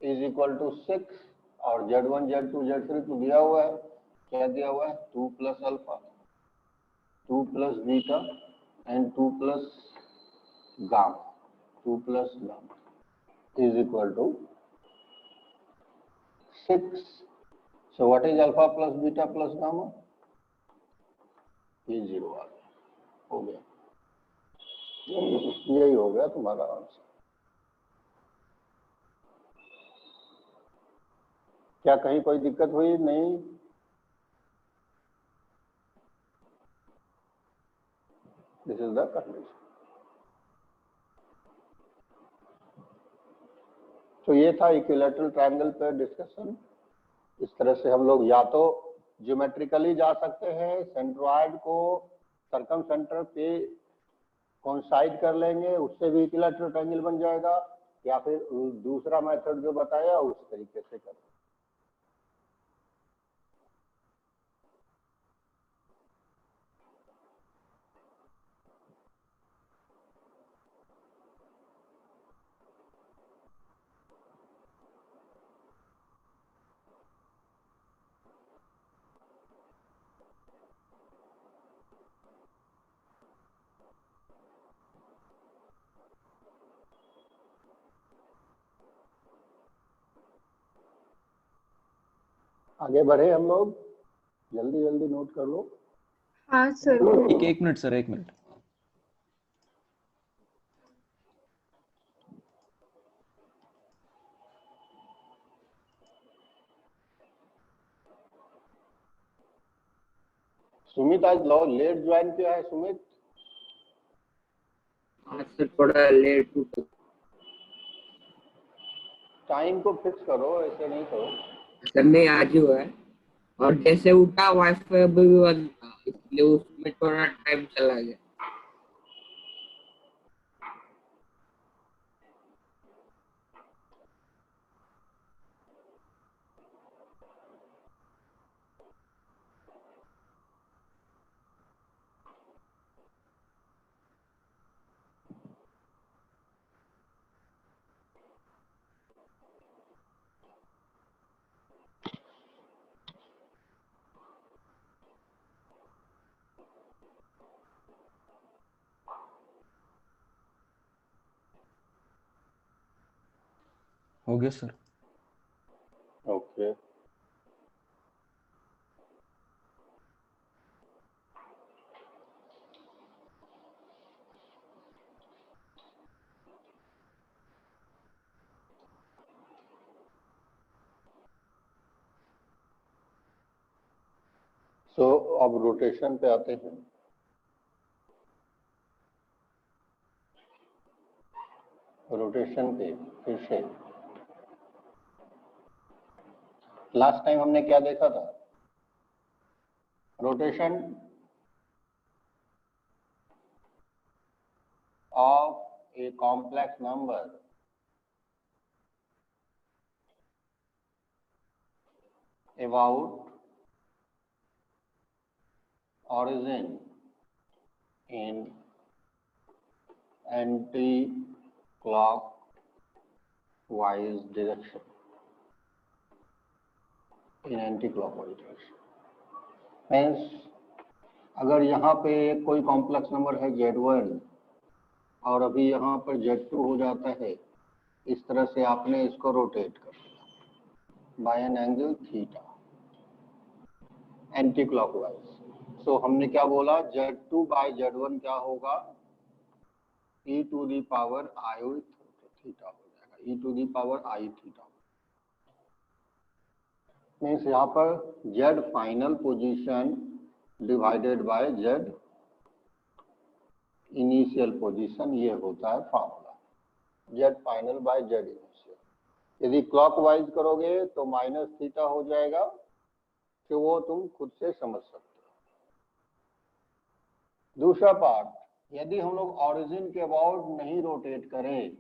is equal to 6, और Z1 Z2 Z3 तो दिया हुआ है, क्या दिया हुआ है, 2 plus alpha, 2 plus beta and 2 plus gamma, 2 plus gamma is equal to 6। So what is alpha plus beta plus gamma, ये 0 आ गया, हो गया, यही हो गया तुम्हारा आंसर। क्या कहीं कोई दिक्कत हुई? नहीं, दिस इज द कंडीशन। तो ये था इक्विलैटरल ट्रायंगल पे डिस्कशन। इस तरह से हम लोग या तो ज्योमेट्रिकली जा सकते हैं, सेंट्रॉइड को सरकम सेंटर पे कोइंसाइड कर लेंगे, उससे भी इक्विलैटरल ट्रायंगल बन जाएगा, या फिर दूसरा मेथड जो बताया उस तरीके से करें। आगे बढ़े हम लोग, जल्दी जल्दी नोट कर लो। हाँ सर। एक मिनट सर, एक मिनट। सुमित आज लो लेट ज्वाइन किया है सुमित। आज से थोड़ा लेट उठा। टाइम को फिक्स करो, ऐसे नहीं करो। सर नहीं, आज ही हुआ है, और जैसे उठा वाईफाई अभी भी बंद था, इसलिए उसमें थोड़ा टाइम चला गया। हो गया सर। ओके, सो अब रोटेशन पे आते हैं। रोटेशन पे फिर से लास्ट टाइम हमने क्या देखा था, rotation of a complex number about origin in anti-clockwise direction, means अगर यहाँ पे कोई कॉम्प्लेक्स नंबर है Z1 और अभी यहाँ पर Z2 हो जाता है, इस तरह से आपने इसको रोटेट कर दिया by an angle theta anticlockwise. So हमने क्या बोला, Z2 बाय Z1 क्या होगा, e to the power i theta हो जाएगा, e to the power i theta. Means यहाँ पर Z final position divided by Z initial position, ये होता है formula, Z final by Z initial. यदि क्लॉकवाइज करोगे तो माइनस थीटा हो जाएगा, तो वो तुम खुद से समझ सकते हो। दूसरा पार्ट, यदि हम लोग ऑरिजिन के अबाउट नहीं रोटेट करें,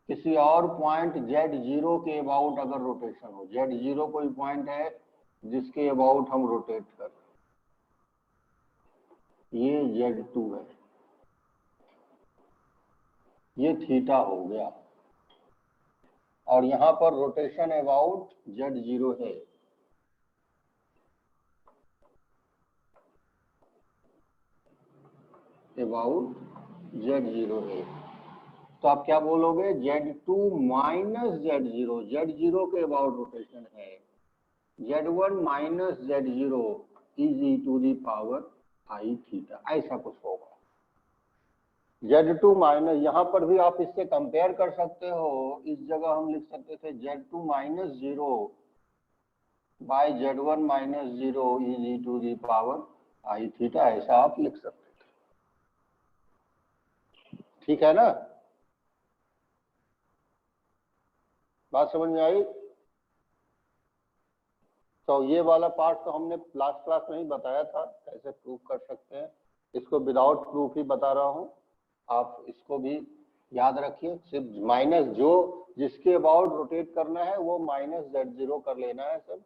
किसी और पॉइंट Z0 के अबाउट अगर रोटेशन हो, Z0 कोई पॉइंट है जिसके अबाउट हम रोटेट कर रहे हैं, ये Z2 है, ये थीटा हो गया, और यहां पर रोटेशन अबाउट Z0 है। अबाउट Z0 है, तो आप क्या बोलोगे, Z2 माइनस Z0, Z0 के अबाउट रोटेशन है, Z1 minus Z0 is e to the power i theta, ऐसा कुछ होगा। Z2 माइनस, यहाँ पर भी आप इससे कंपेयर कर सकते हो, इस जगह हम लिख सकते थे Z2 minus 0 by Z1 minus 0 is e to the power i theta, ऐसा आप लिख सकते थे। ठीक है ना, बात समझ में आई? तो ये वाला पार्ट तो हमने लास्ट क्लास में ही बताया था कैसे प्रूव कर सकते हैं, इसको विदाउट प्रूफ ही बता रहा हूं, आप इसको भी याद रखिए। सिर्फ माइनस, जो जिसके अबाउट रोटेट करना है वो माइनस Z0 कर लेना है सब।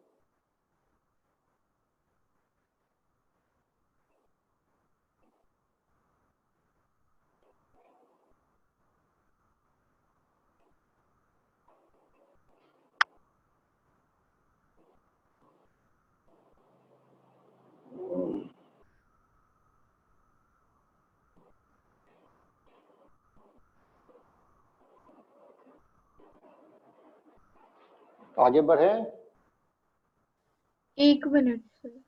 आगे बढ़े। 1 मिनट सर।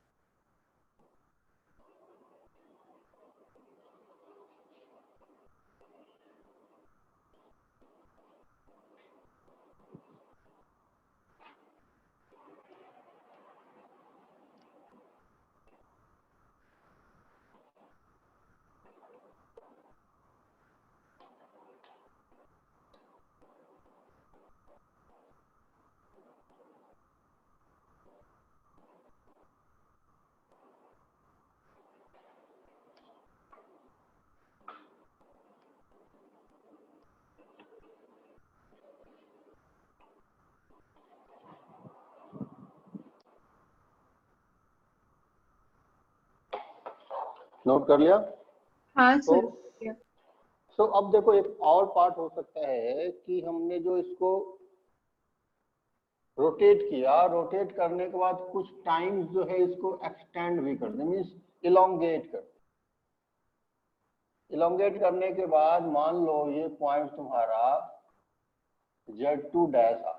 नोट कर लिया? हाँ तो सर। अब देखो एक और पार्ट हो सकता है कि हमने जो इसको रोटेट किया, रोटेट करने के बाद कुछ टाइम जो है इसको एक्सटेंड भी कर दे, मीन्स इलोंगेट कर। इलोंगेट करने के बाद मान लो ये पॉइंट तुम्हारा Z2 डैश आ,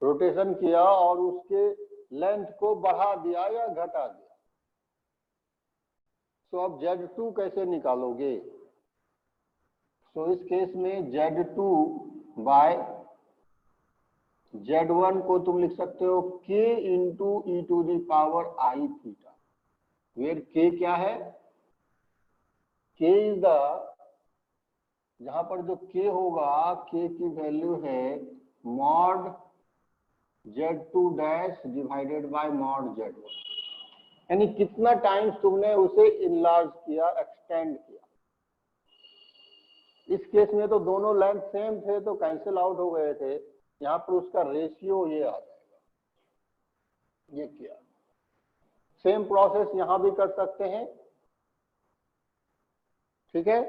रोटेशन किया और उसके लेंथ को बढ़ा दिया या घटा दिया, तो अब Z2 कैसे निकालोगे? तो इस केस में Z2 बाय Z1 को तुम लिख सकते हो K into e to the power i theta, where K क्या है, K इज द, जहां पर जो K होगा, K की वैल्यू है mod Z2 dash divided by mod Z1, यानी कितना टाइम्स तुमने उसे इनलार्ज किया, एक्सटेंड किया। इस केस में तो दोनों लेंथ सेम थे तो कैंसिल आउट हो गए थे, यहाँ पर उसका रेशियो ये आ जाएगा, ये किया। सेम प्रोसेस यहां भी कर सकते हैं, ठीक है।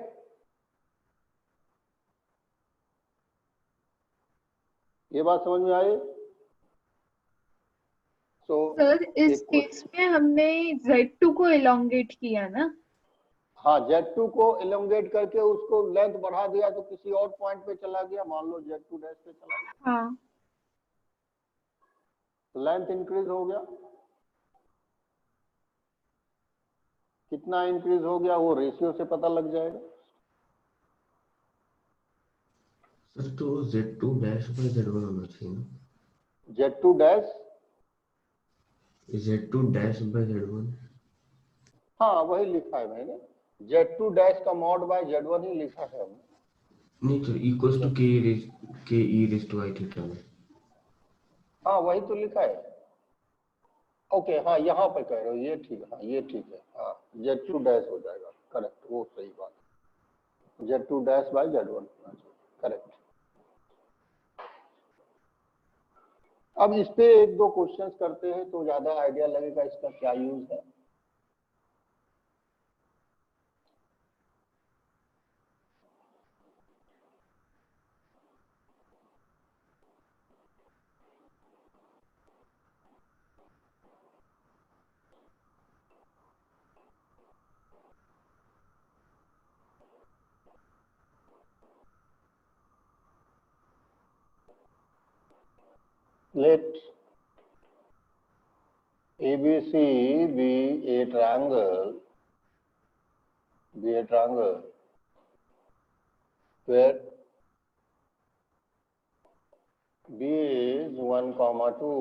ये बात समझ में आई? सर इस केस में हमने Z2 को इलोंगेट किया ना? हाँ Z2 को एलोंगेट करके उसको लेंथ बढ़ा दिया तो किसी और पॉइंट पे चला गया, मान लो Z2 डैश पे चला गया, हाँ लेंथ इंक्रीज हो गया। कितना इंक्रीज हो गया वो रेशियो से पता लग जाएगा। सर तो Z2 डैश बाय Z1 होना चाहिए ना? Z2 dash, Z2 dash by Z1। हाँ वही लिखा है मैंने, Z2 डैश का मॉड बाय Z1 ही लिखा है हमने। नहीं तो इक्वल्स टू के e raise to I theta में। हाँ वही तो लिखा है। ओके हाँ यहाँ पर कह रहे हो, ये ठीक है, हाँ ये ठीक है, हाँ Z2 डैश हो जाएगा, करेक्ट, वो सही बात है, Z2 dash by Z1, correct. अब इस पे एक दो क्वेश्चंस करते हैं तो ज्यादा आइडिया लगेगा इसका क्या यूज है। Let ABC be a triangle, where B is 1,2।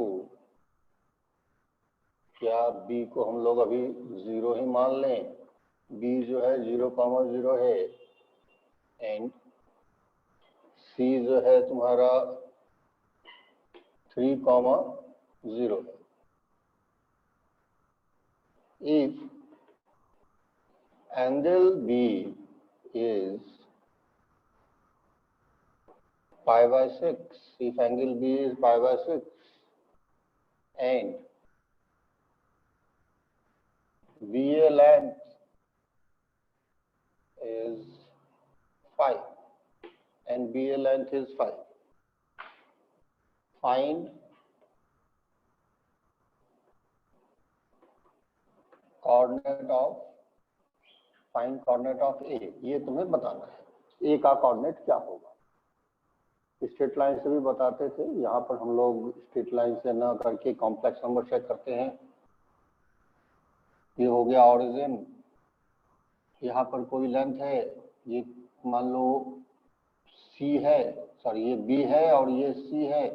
क्या B को हम लोग अभी 0 ही मान लें? B जो है 0,0 है, एंड C जो है तुम्हारा 3,0 है। If angle B is pi by 6, if angle B is pi by 6 and BA length is 5 and BA length is 5, find coordinate of A। ये तुम्हें बताना है A का कोऑर्डिनेट क्या होगा। स्ट्रेट लाइन से भी बताते थे, यहाँ पर हम लोग स्ट्रेट लाइन से ना करके कॉम्प्लेक्स नंबर से करते हैं। ये हो गया ऑरिजिन, यहाँ पर कोई लेंथ है, ये मान लो C है, सॉरी ये B है और ये C है,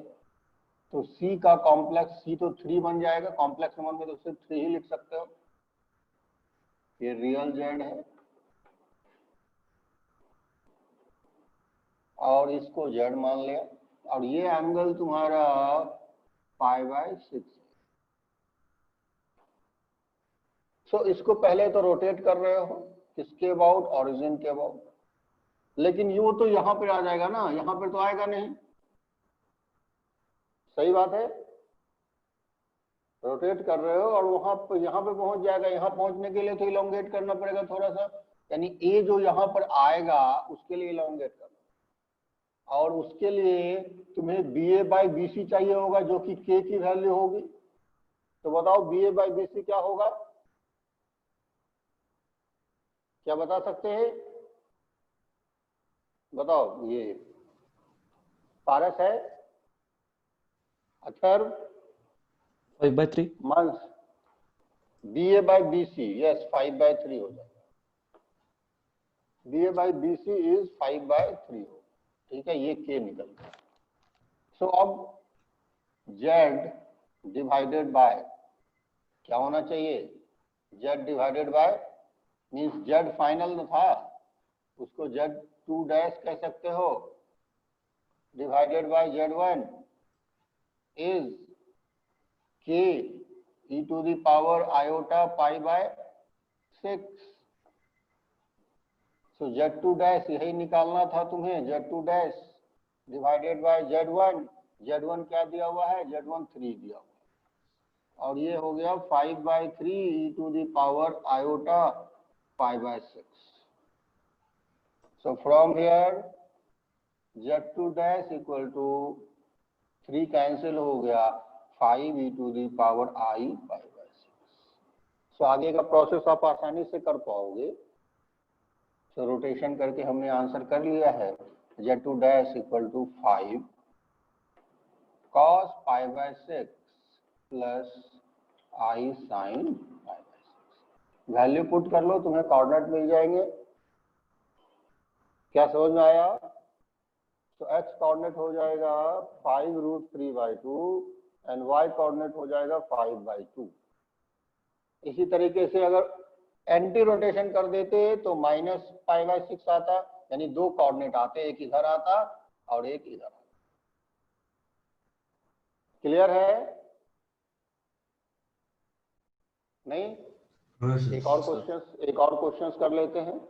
तो C का कॉम्प्लेक्स, C तो 3 बन जाएगा, कॉम्प्लेक्स नंबर में तो सिर्फ 3 ही लिख सकते हो। ये रियल Z है और इसको Z मान लिया, और ये एंगल तुम्हारा पाई बाय 6। सो इसको पहले तो रोटेट कर रहे हो, किसके अबाउट? ऑरिजिन के अबाउट। लेकिन ये तो यहाँ पर आ जाएगा ना, यहाँ पर तो आएगा नहीं, सही बात है। रोटेट कर रहे हो और वहां पर यहाँ पे पहुंच जाएगा, यहाँ पहुंचने के लिए तो इलोंगेट करना पड़ेगा थोड़ा सा, यानी ए जो यहाँ पर आएगा उसके लिए इलोंगेट करना, और उसके लिए तुम्हें B A by B C चाहिए होगा जो कि के की वैल्यू होगी। तो बताओ B A by B C क्या होगा, क्या बता सकते हैं? बताओ, ये पारस है, Atharva, 5/3। Means, B A by B C, yes 5/3 हो जाएगा, B A by B C is 5/3 हो, ठीक है, ये के निकल गया। सो अब जेड डिवाइडेड बाय क्या होना चाहिए? Z divided by means Z final में था, उसको Z2 डैश कह सकते हो, divided by Z1 is K e to the power iota pi by 6। So Z2 dash यही निकालना था तुम्हें, Z2 dash divided by Z1, Z1 क्या दिया हुआ है? Z1 3 दिया हुआ है, और ये हो गया 5/3 e to the power iota pi by 6। So from here Z2 dash equal to 3 cancel हो गया, 5 e to the power I pi by 6। सो आगे का प्रोसेस आप आसानी से कर पाओगे। तो रोटेशन करके हमने आंसर कर लिया है, Z2 dash equal to 5 cos pi by 6 plus I sin pi by 6। वैल्यू पुट कर लो, तुम्हें कोऑर्डिनेट मिल जाएंगे। क्या समझ में आया? तो x कोऑर्डिनेट हो जाएगा 5√3/2 एंड y कोऑर्डिनेट हो जाएगा 5/2। इसी तरीके से अगर एंटी रोटेशन कर देते तो -π/6 आता, यानी दो कोऑर्डिनेट आते, एक इधर आता और एक इधर आता। क्लियर है? नहीं? हाँ सर। एक और क्वेश्चंस कर लेते हैं।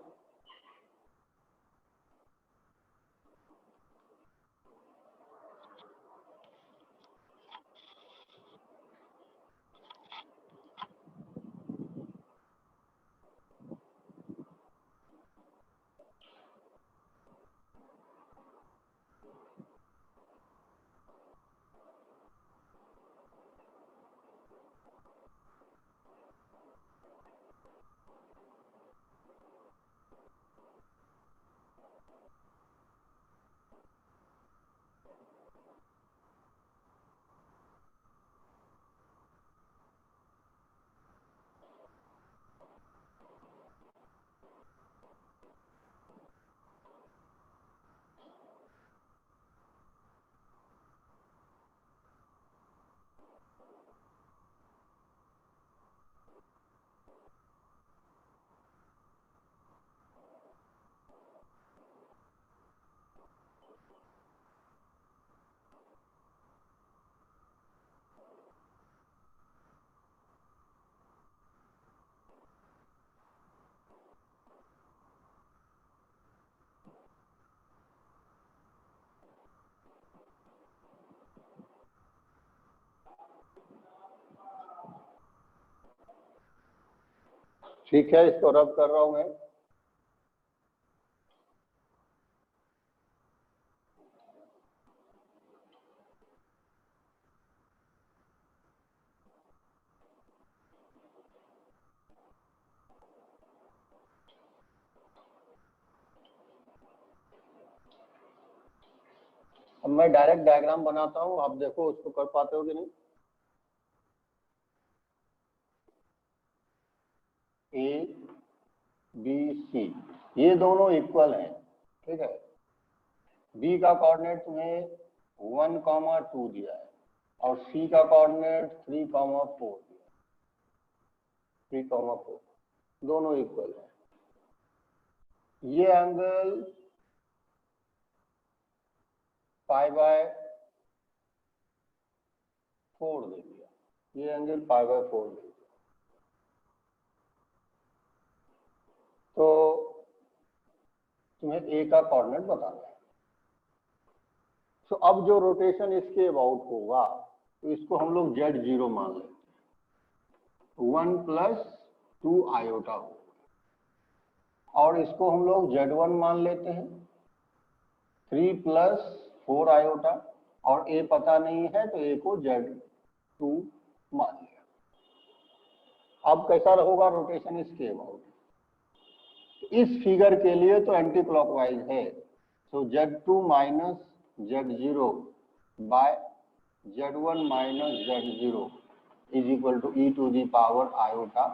ठीक है, इसको रब कर रहा हूं मैं। अब मैं डायरेक्ट डायग्राम बनाता हूं, आप देखो उसको कर पाते हो कि नहीं। ए बी सी ये दोनों इक्वल हैं, ठीक है। बी का कोऑर्डिनेट तुम्हें 1,2 दिया है और सी का कोऑर्डिनेट 3,4 दिया है। 3,4 दोनों इक्वल है। ये एंगल π/4 दे दिया, ये एंगल π/4 दे दिया। तो तुम्हें ए का कोऑर्डिनेट बताना है। तो अब जो रोटेशन इसके अबाउट होगा तो इसको हम लोग Z0 मान लेते हैं, 1 + 2 आयोटा होगा। और इसको हम लोग Z1 मान लेते हैं, 3 + 4 आयोटा। और ए पता नहीं है तो ए को Z2 मान लिया। अब कैसा होगा रोटेशन इसके अबाउट? इस फिगर के लिए तो एंटी क्लॉकवाइज है, तो Z2 - Z0 by Z1 - Z0 is equal to e⁻iota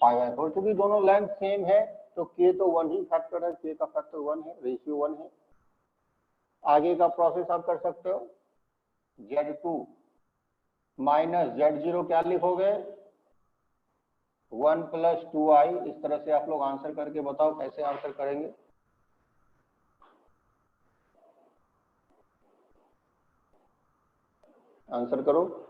π/4। क्योंकि दोनों लेंथ सेम है तो k तो 1 ही फैक्टर है, k का फैक्टर 1 है, रेशियो 1 है। आगे का प्रोसेस आप कर सकते हो, Z2 - Z0 क्या लिखोगे? 1 + 2i। इस तरह से आप लोग आंसर करके बताओ कैसे आंसर करेंगे। आंसर करो।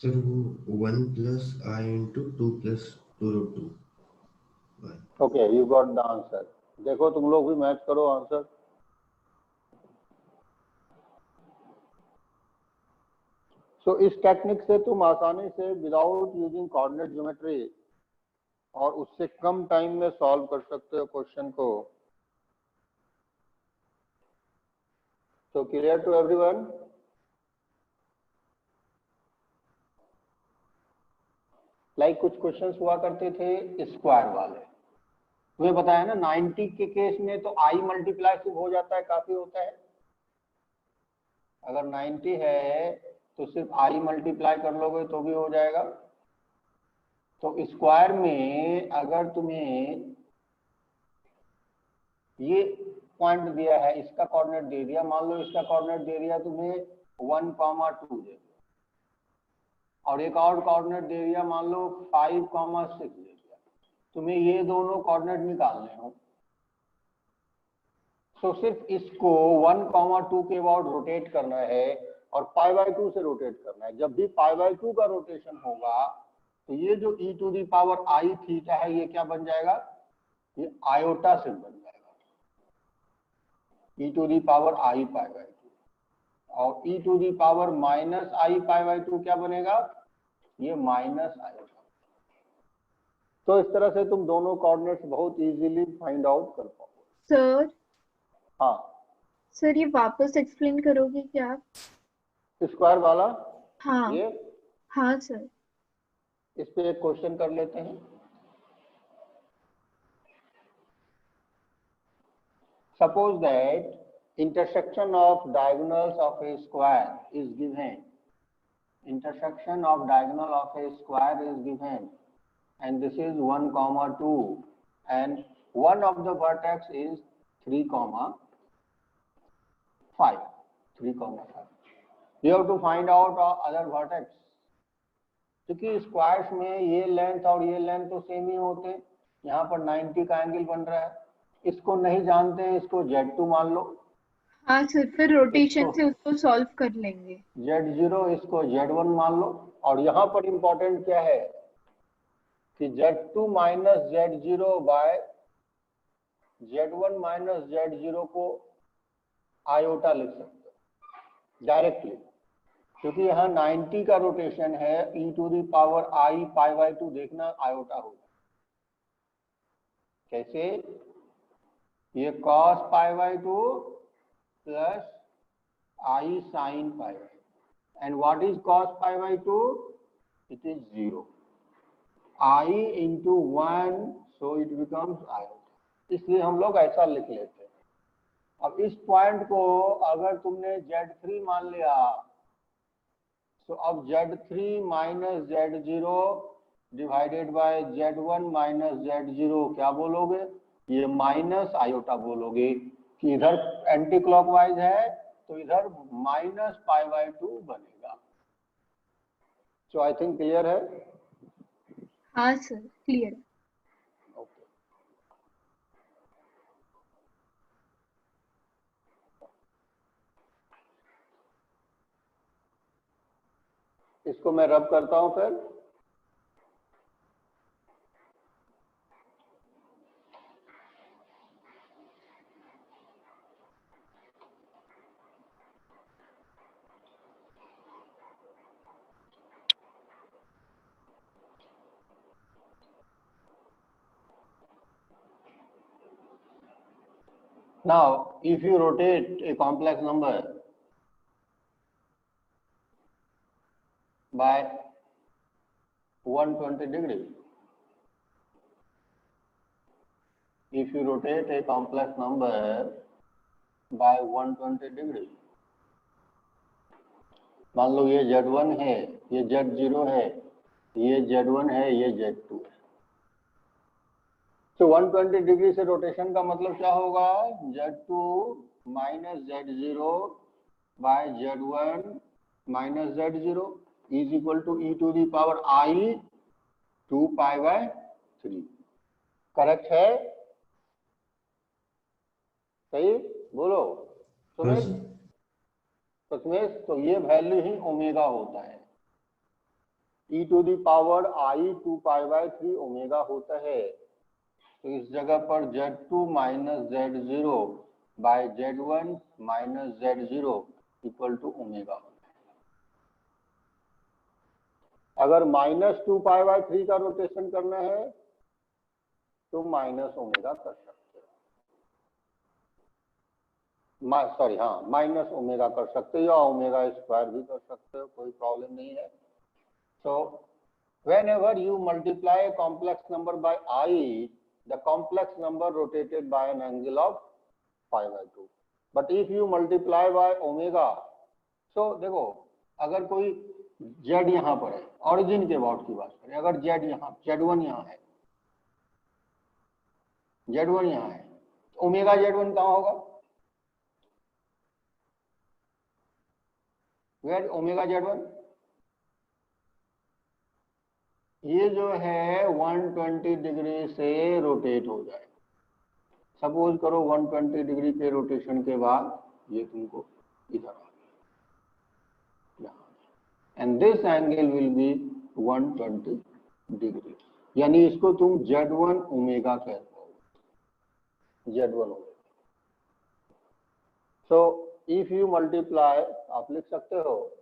सर वो 1 plus I into 2 plus 2√2 y। Okay, you got the answer. देखो तुम लोग भी मैच करो आंसर। सो इस टेक्निक से तुम आसानी से विदाउट यूजिंग कोऑर्डिनेट ज्योमेट्री और उससे कम टाइम में सॉल्व कर सकते हो क्वेश्चन को। So clear to everyone? Like कुछ क्वेश्चंस हुआ करते थे स्क्वायर वाले, तुम्हें बताया ना 90 के केस में तो आई मल्टीप्लाई सिर्फ हो जाता है, काफी होता है। अगर 90 है तो सिर्फ आई मल्टीप्लाई कर लोगे तो भी हो जाएगा। तो स्क्वायर में अगर तुम्हें ये पॉइंट दिया है, इसका कोऑर्डिनेट दे दिया, मान लो इसका कोऑर्डिनेट दे दिया तुम्हें 1,2 दे दिया, और एक और कोऑर्डिनेट दे दिया मान लो 5,6 दे दिया, तुम्हें ये दोनों कोऑर्डिनेट निकालने हो। तो सिर्फ इसको 1,2 के अबाउट रोटेट करना है और π/2 से रोटेट करना है। जब भी π/2 का रोटेशन होगा तो ये जो e to the power i theta है ये क्या बन जाएगा, ये आयोटा से बन जाएगा, e to the power i π/2, और e to the power minus i π/2 क्या बनेगा, ये माइनस आयोटा। तो इस तरह से तुम दोनों कोऑर्डिनेट्स बहुत इजीली फाइंड आउट कर पाओगे। सर हाँ सर, ये वापस एक्सप्लेन करोगे क्या आप? स्क्वायर वाला, हाँ ये हाँ सर। इस पे एक क्वेश्चन कर लेते हैं। Suppose that intersection of diagonals of A square is given, intersection of diagonal of a square is given, and this is 1,2 and one of the vertex is 3,5. 3,5. You have to find out other vertex. क्योंकि squares में ये length और ये length तो same ही होते, यहाँ पर 90 का एंगल बन रहा है, इसको नहीं जानते, इसको Z2 मान लो। हाँ सर, फिर रोटेशन से उसको सॉल्व कर लेंगे। Z0 इसको Z1 मान लो, और यहाँ पर इंपॉर्टेंट क्या है कि Z2 minus Z0 by Z1 minus Z0 को आयोटा लिख सकते हो डायरेक्टली, क्योंकि यहाँ 90 का रोटेशन है, e to the power i π/2 देखना आयोटा होगा। कैसे, ये cos π/2 plus I sin π/2, and what is cos π/2? It is 0. I into 1, so it becomes iota. इसलिए हम लोग ऐसा लिख लेते हैं। अब इस पॉइंट को अगर तुमने Z3 मान लिया, तो अब Z3 minus Z0 divided by Z1 minus Z0 क्या बोलोगे, ये माइनस आयोटा बोलोगे, कि इधर एंटी क्लॉकवाइज है तो इधर माइनस π/2 बनेगा। सो आई थिंक क्लियर है? हाँ सर, क्लियर। ओके, इसको मैं रब करता हूं फिर। Now, if you rotate a complex number by 120 degree, if you rotate a complex number by 120 degree, मान लो ये Z1 है, ये Z0 है, ये Z1 है, ये Z2 है, तो 120 डिग्री से रोटेशन का मतलब क्या होगा, Z2 minus Z0 by Z1 minus Z0 is equal to e to the power I 2π/3। Correct है? सही बोलो सुमेश। तो ये वैल्यू ही ओमेगा होता है। e to the power i 2π/3 omega होता है, तो इस जगह पर Z2 minus Z0 by Z1 minus Z0 equal to omega. अगर -2π/3 का रोटेशन करना है तो माइनस ओमेगा कर सकते हो, सॉरी हाँ माइनस ओमेगा कर सकते हो या ओमेगा स्क्वायर भी कर सकते हो, कोई प्रॉब्लम नहीं है। सो whenever you multiply a complex number by I, the complex number rotated by an angle of π/2, but if you multiply by omega, so देखो अगर कोई z यहाँ पर है, ऑरिजिन के अबाउट की बात करें, अगर z यहाँ z1 यहाँ है, z1 यहाँ है, तो ओमेगा z1 कहाँ होगा? Where omega z1? ये जो है 120 डिग्री से रोटेट हो जाए। सपोज करो 120 डिग्री के रोटेशन के बाद ये तुमको इधर आ गया, and this angle will be 120 degree, यानी इसको तुम Z1 ओमेगा कहते हो, Z1 omega. So if you multiply, आप लिख सकते हो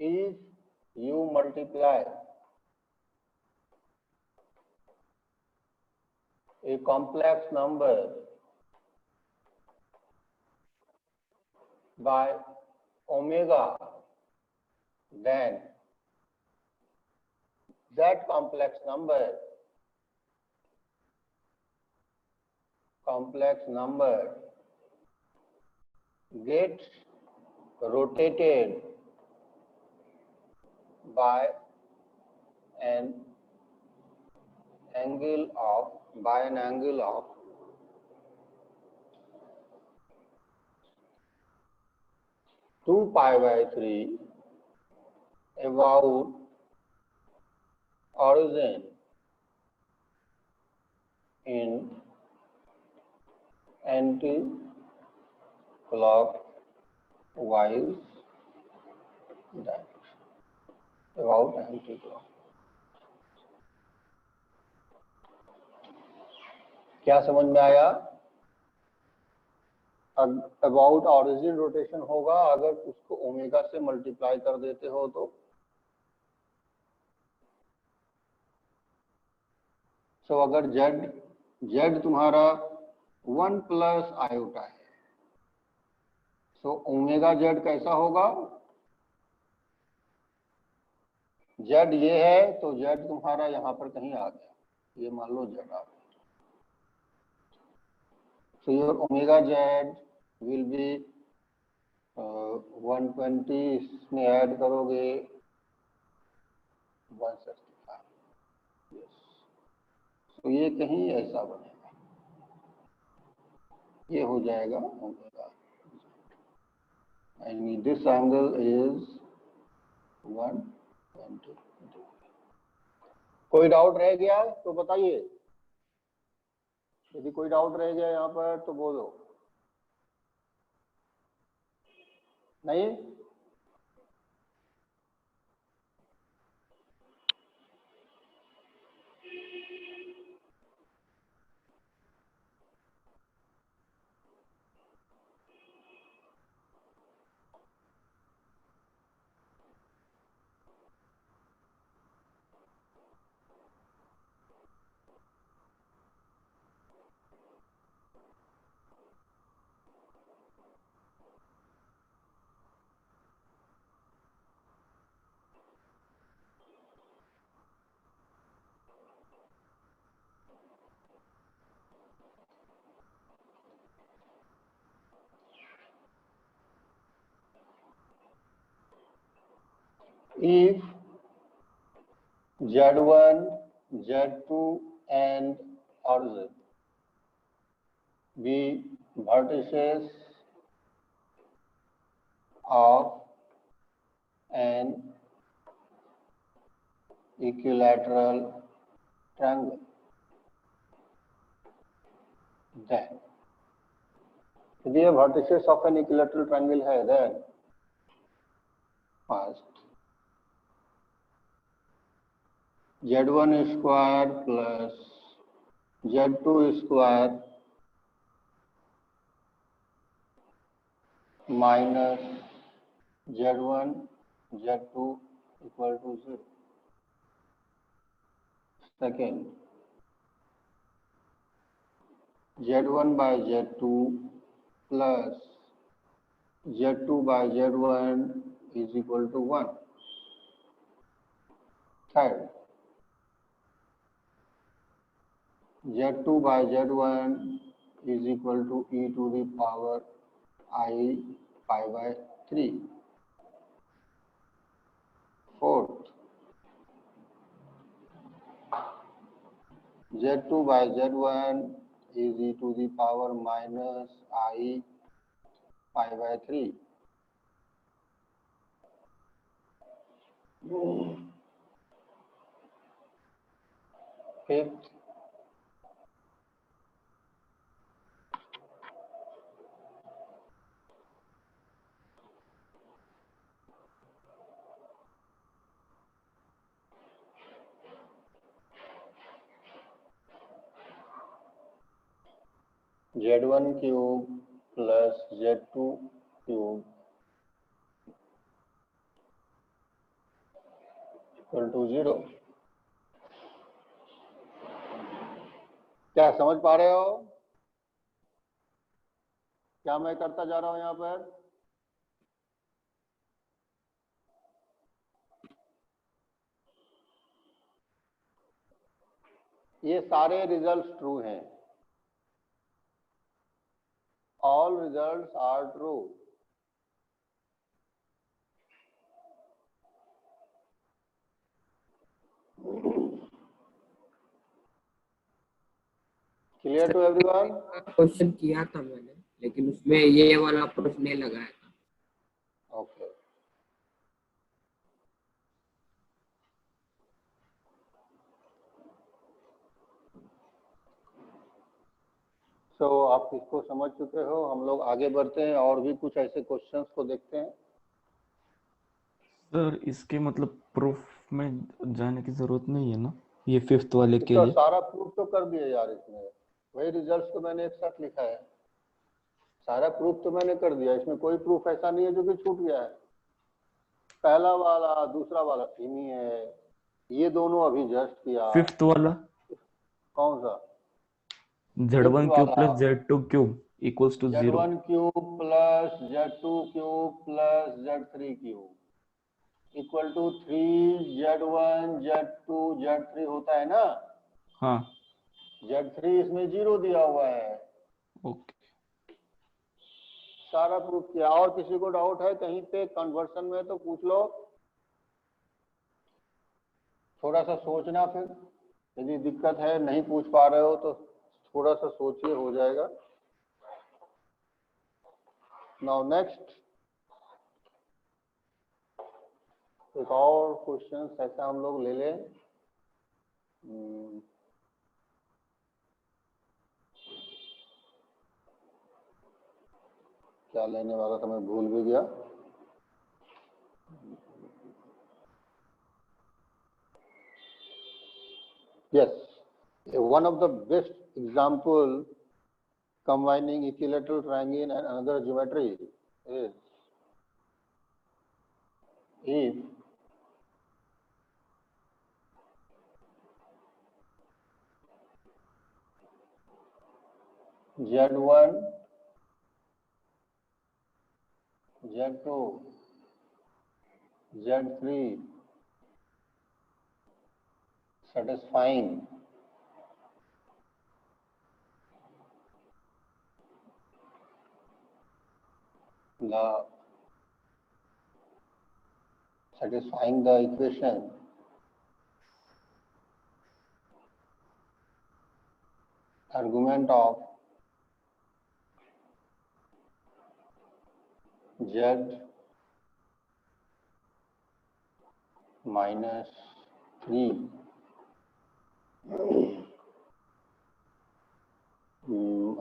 if you multiply a complex number by omega, then that complex number gets rotated by an angle of 2π/3 about origin in anti-clockwise direction, about anti-clockwise। क्या समझ में आया? About origin rotation होगा अगर उसको ओमेगा से मल्टीप्लाई कर देते हो तो। सो अगर z तुम्हारा 1 प्लस आयोटा है, सो ओमेगा z कैसा होगा? z ये है तो z तुम्हारा यहाँ पर कहीं आ गया, ये मान लो z आ गया। So your omega z will be 120, इसमें ऐड करोगे 165, yes। तो ये कहीं ऐसा बनेगा, ये हो जाएगा omega, and this angle is 120। कोई डाउट रह गया तो बताइए, यदि कोई डाउट रह गया यहाँ पर तो बोलो। नहीं? If Z1, Z2 and origin be vertices of an equilateral triangle, then यदि ये vertices of an equilateral triangle है, then first Z1 square plus Z2 square minus Z1 Z2 equal to 0. Second, Z1 by Z2 plus Z2 by Z1 is equal to 1. Third, Z2 by Z1 is equal to e to the power I pi by 3. Fourth, Z2 by Z1 is e to the power minus I pi by 3. Fifth, Z1 cube plus Z2 cube equal to 0. क्या समझ पा रहे हो? क्या मैं करता जा रहा हूं यहाँ पर? ये सारे रिजल्ट्स ट्रू हैं. All results are true. Clear to everyone? Question किया था मैंने, लेकिन उसमें ये वाला प्रश्न नहीं लगाया था. Okay. तो आप इसको समझ चुके हो. हम लोग आगे बढ़ते हैं और भी कुछ ऐसे क्वेश्चंस को देखते हैं. सर इसके मतलब प्रूफ में जाने की जरूरत नहीं है ना, ये फिफ्थ वाले के इसका लिए? सारा प्रूफ तो कर दिए यार. इसमें वही रिजल्ट्स तो मैंने एक साथ लिखा है. सारा प्रूफ तो मैंने कर दिया. इसमें कोई प्रूफ ऐसा नहीं है जो कि छूट गया है. पहला वाला दूसरा वाला सेम ही है. ये दोनों अभी जस्ट किया. फिफ्थ वाला कौन सा? Z1 cube plus Z2 cube equals to 0. Z1 cube plus Z2 cube plus Z3 cube equal to 3Z1 Z2 Z3 होता है ना. हाँ Z3 इसमें 0 दिया हुआ है. ओके. सारा प्रूफ किया. और किसी को डाउट है कहीं पे कन्वर्शन में तो पूछ लो. थोड़ा सा सोचना. फिर यदि दिक्कत है नहीं पूछ पा रहे हो तो थोड़ा सा सोचिए, हो जाएगा. नाउ नेक्स्ट एक और क्वेश्चन ऐसा हम लोग ले लें. क्या लेने वाला था मैं भूल भी गया. Yes, one of the best example combining equilateral triangle and another geometry is if Z1, Z2, Z3 satisfying the equation argument of Z minus 3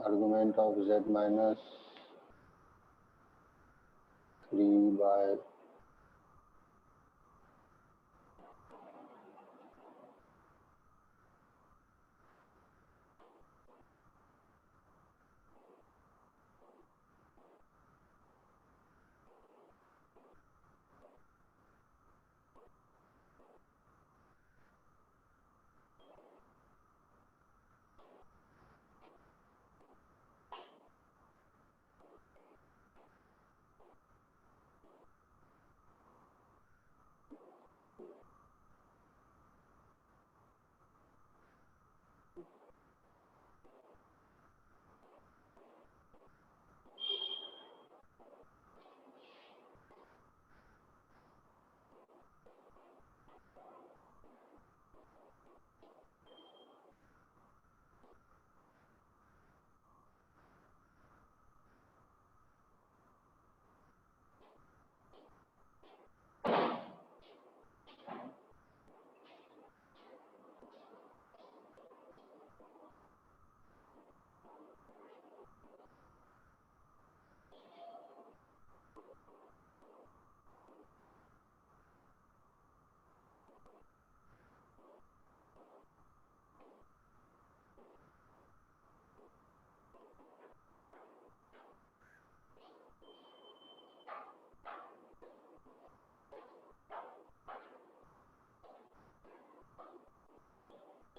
argument of Z minus 3 by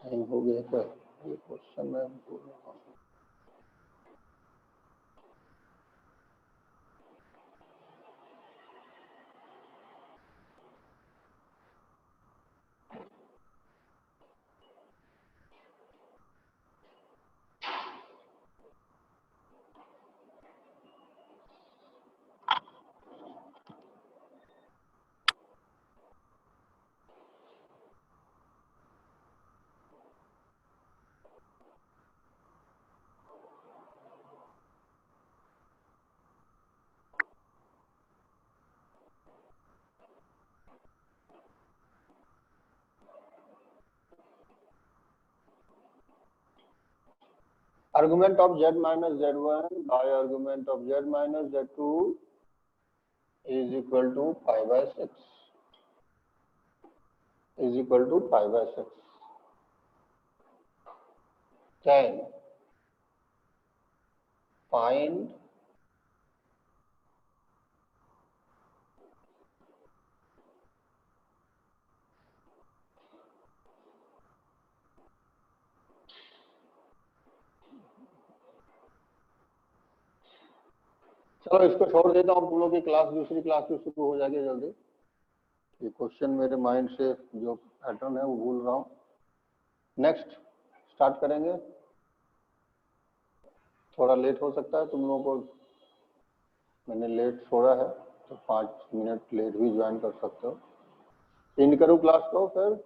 time हो गया क्या? ये क्वेश्चन मैं भूल रहा हूँ। Argument of z minus z1 by argument of z minus z2 is equal to 5 by 6. Is equal to 5 by 6. Then find चलो इसको छोड़ देता हूँ, तुम लोग की क्लास दूसरी क्लास से शुरू हो जाएगी जल्दी। ये क्वेश्चन मेरे माइंड से जो पैटर्न है वो भूल रहा हूँ। नेक्स्ट स्टार्ट करेंगे। थोड़ा लेट हो सकता है तुम लोगों को, मैंने लेट छोड़ा है तो 5 मिनट लेट भी ज्वाइन कर सकते हो। एंड करूँ क्लास को फिर?